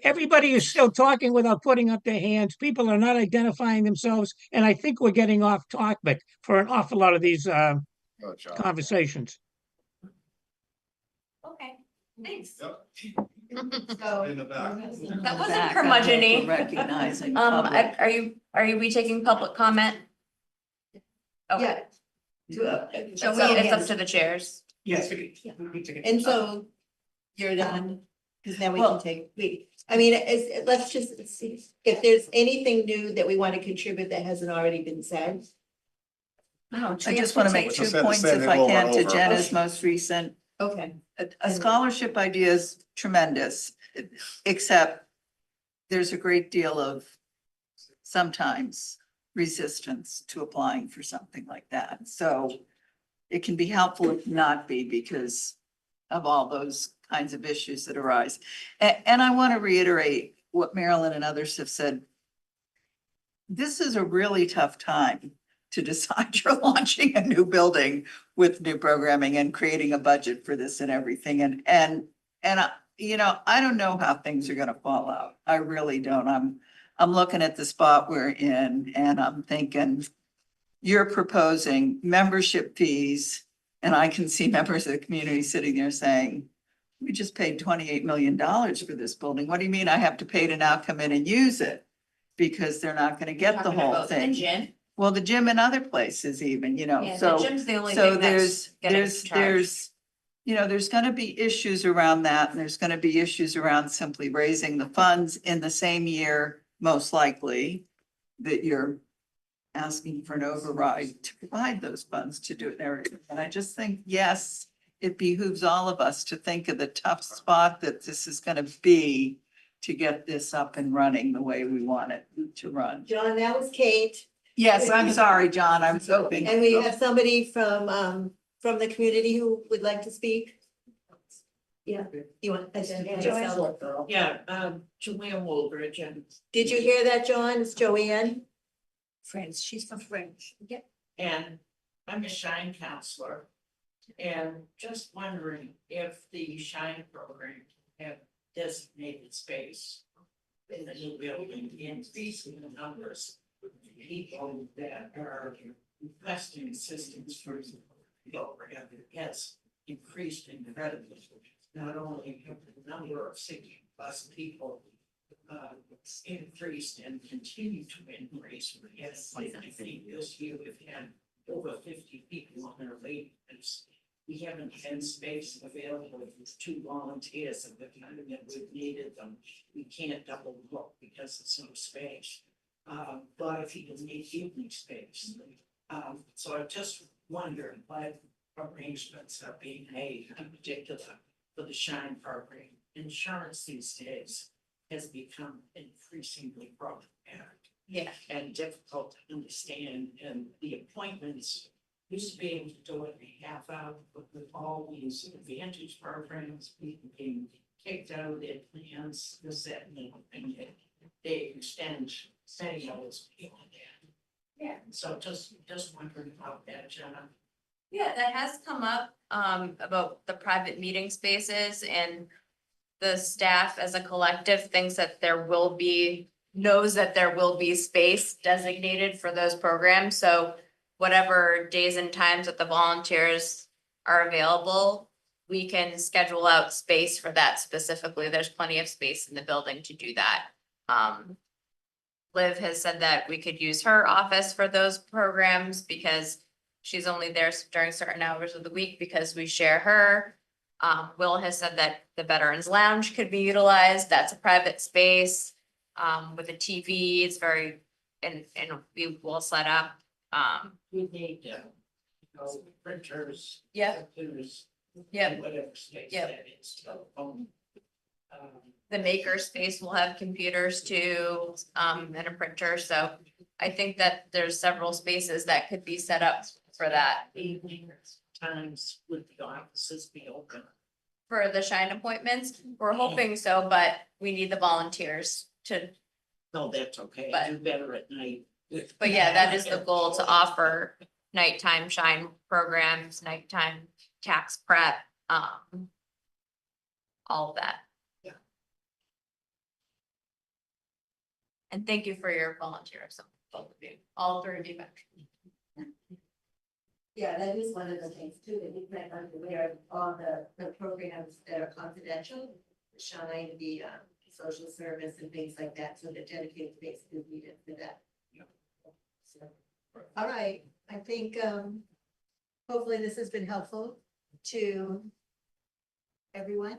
Everybody is still talking without putting up their hands. People are not identifying themselves, and I think we're getting off topic for an awful lot of these conversations. Okay, thanks. So. That wasn't Back, curmudgeon-y. for recognizing public. Are we taking public comment? Okay, Yeah. so it's up to the chairs. Yes, we can. And so you're done, because now we Well- can I mean, let's just see if there's anything new that we want to contribute that hasn't already been said. Oh, I just want to make 2 points if I can to Jenna's most recent. Okay. A scholarship idea is tremendous, except there's a great deal of sometimes resistance to applying for something like that. So it can be helpful if not be because of all those kinds of issues that arise. And I want to reiterate what Marilyn and others have said. This is a really tough time to decide you're launching a new building with new programming and creating a budget for this and everything. And you know, I don't know how things are gonna fall out. I really don't. I'm looking at the spot we're in and I'm thinking, you're proposing membership fees, and I can see members of the community sitting there saying, we just paid $28 million for this building. What do you mean I have to pay to now come in and use it? Because they're not gonna get the Talking whole about the thing. gym. Well, the gym and other places even, you know, Yeah, the so. gym's the only So thing that's getting there's, charged. you know, there's gonna be issues around that, and there's gonna be issues around simply raising the funds in the same year, most likely, that you're asking for an override to provide those funds to do it there. And I just think, yes, it behooves all of us to think of the tough spot that this is gonna be to get this up and running the way we want it to run. John, that was Kate. Yes, I'm sorry, John, I was hoping. And we have somebody from the community who would like to speak. Yeah, you want? Joanne? Yeah, Joanne Woolbridge and. Did you hear that, John? It's Joanne. Friends, she's from French. Yeah. And I'm a Shine counselor. And just wondering if the Shine program have designated space in the new building, increasing the numbers of people that are requesting assistance for the program has increased incredibly. Not only have the number of 60+ people increased and continue to increase. Yes, I think this year we've had over 50 people on their waiting list. We haven't had space available with 2 volunteers at the time that we've needed them. We can't double book because it's no space. A lot of people need evening space. So I just wondered what arrangements are being made in particular for the Shine program. Insurance these days has become increasingly problematic. Yeah. And difficult to understand, and the appointments used to be able to do it in a half hour, but with all these advantage programs, people being kicked out of their plans, this, that, and the other thing, they extend staying hours beyond that. Yeah. So just wondering about that, Jenna. Yeah, that has come up about the private meeting spaces, and the staff as a collective thinks that knows that there will be space designated for those programs. So whatever days and times that the volunteers are available, we can schedule out space for that specifically. There's plenty of space in the building to do that. Liv has said that we could use her office for those programs because she's only there during certain hours of the week because we share her. Will has said that the Veterans Lounge could be utilized. That's a private space with a TV. It's very, and we will set up. We need, printers. Yeah. Computers. Yeah. Whatever space Yep. that is, telephone. The maker space will have computers too, and a printer. So I think that there's several spaces that could be set up for that. Evening times would the offices be open? For the Shine appointments, we're hoping so, but we need the volunteers to, No, that's okay. But- I do better at night. but yeah, that is the goal, to offer nighttime shine programs, nighttime tax prep, all of that. Yeah. And thank you for your volunteers, both of you, all three of you. Yeah, that is one of the things too, that we plan on aware of all the programs that are confidential, the Shine, the social service and things like that, so the dedicated space is needed for that. So, all right, I think hopefully this has been helpful to everyone.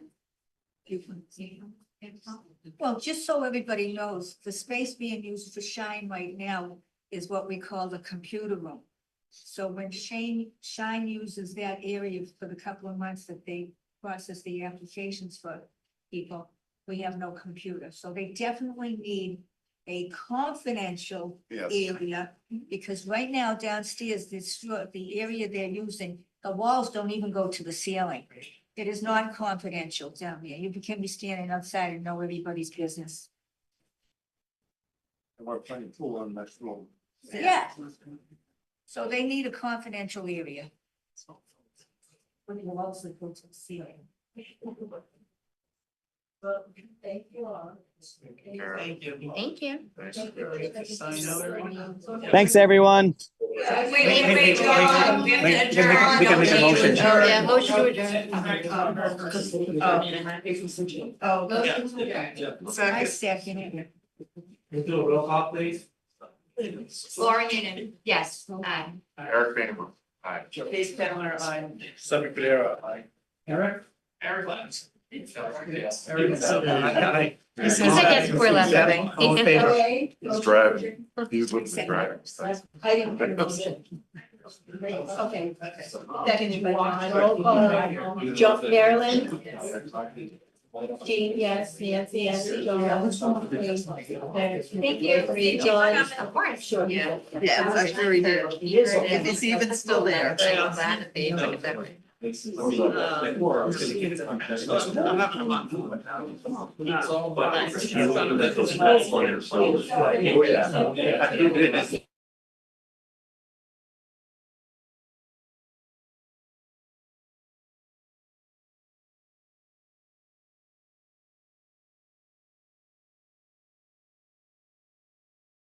Well, just so everybody knows, the space being used for Shine right now is what we call the computer room. So when Shine uses that area for the couple of months that they process the applications for people, we have no computer. So they definitely need a confidential Yes. area, because right now downstairs, the area they're using, the walls don't even go to the ceiling. It is not confidential down there. You can be standing outside and know everybody's business. We're playing pool on that floor. Yeah. So they need a confidential area. But it will also go to the ceiling. Well, thank you all. Thank you. Thank you. Thanks, everyone. Wait, John, we have to adjourn. We can make a motion. Yeah, motion to adjourn. Oh, I second it. Do a roll call, please. Lauren Union, yes. Aye. Eric Vandermark. Aye. Dave Fowler, aye. Subject Padera, aye. Eric? Eric Lenz. Yes. He said yes, we're laughing. All in favor? He's driving. He's with the driver. I didn't put a motion. Okay. Second by John. Roll call. John, Marilyn? Jean, yes. Nancy, yes. John. Thank you. Three, John. Sure. Yes, I sure he did. If it's even still there. I'm glad that they took it that way. It's all about-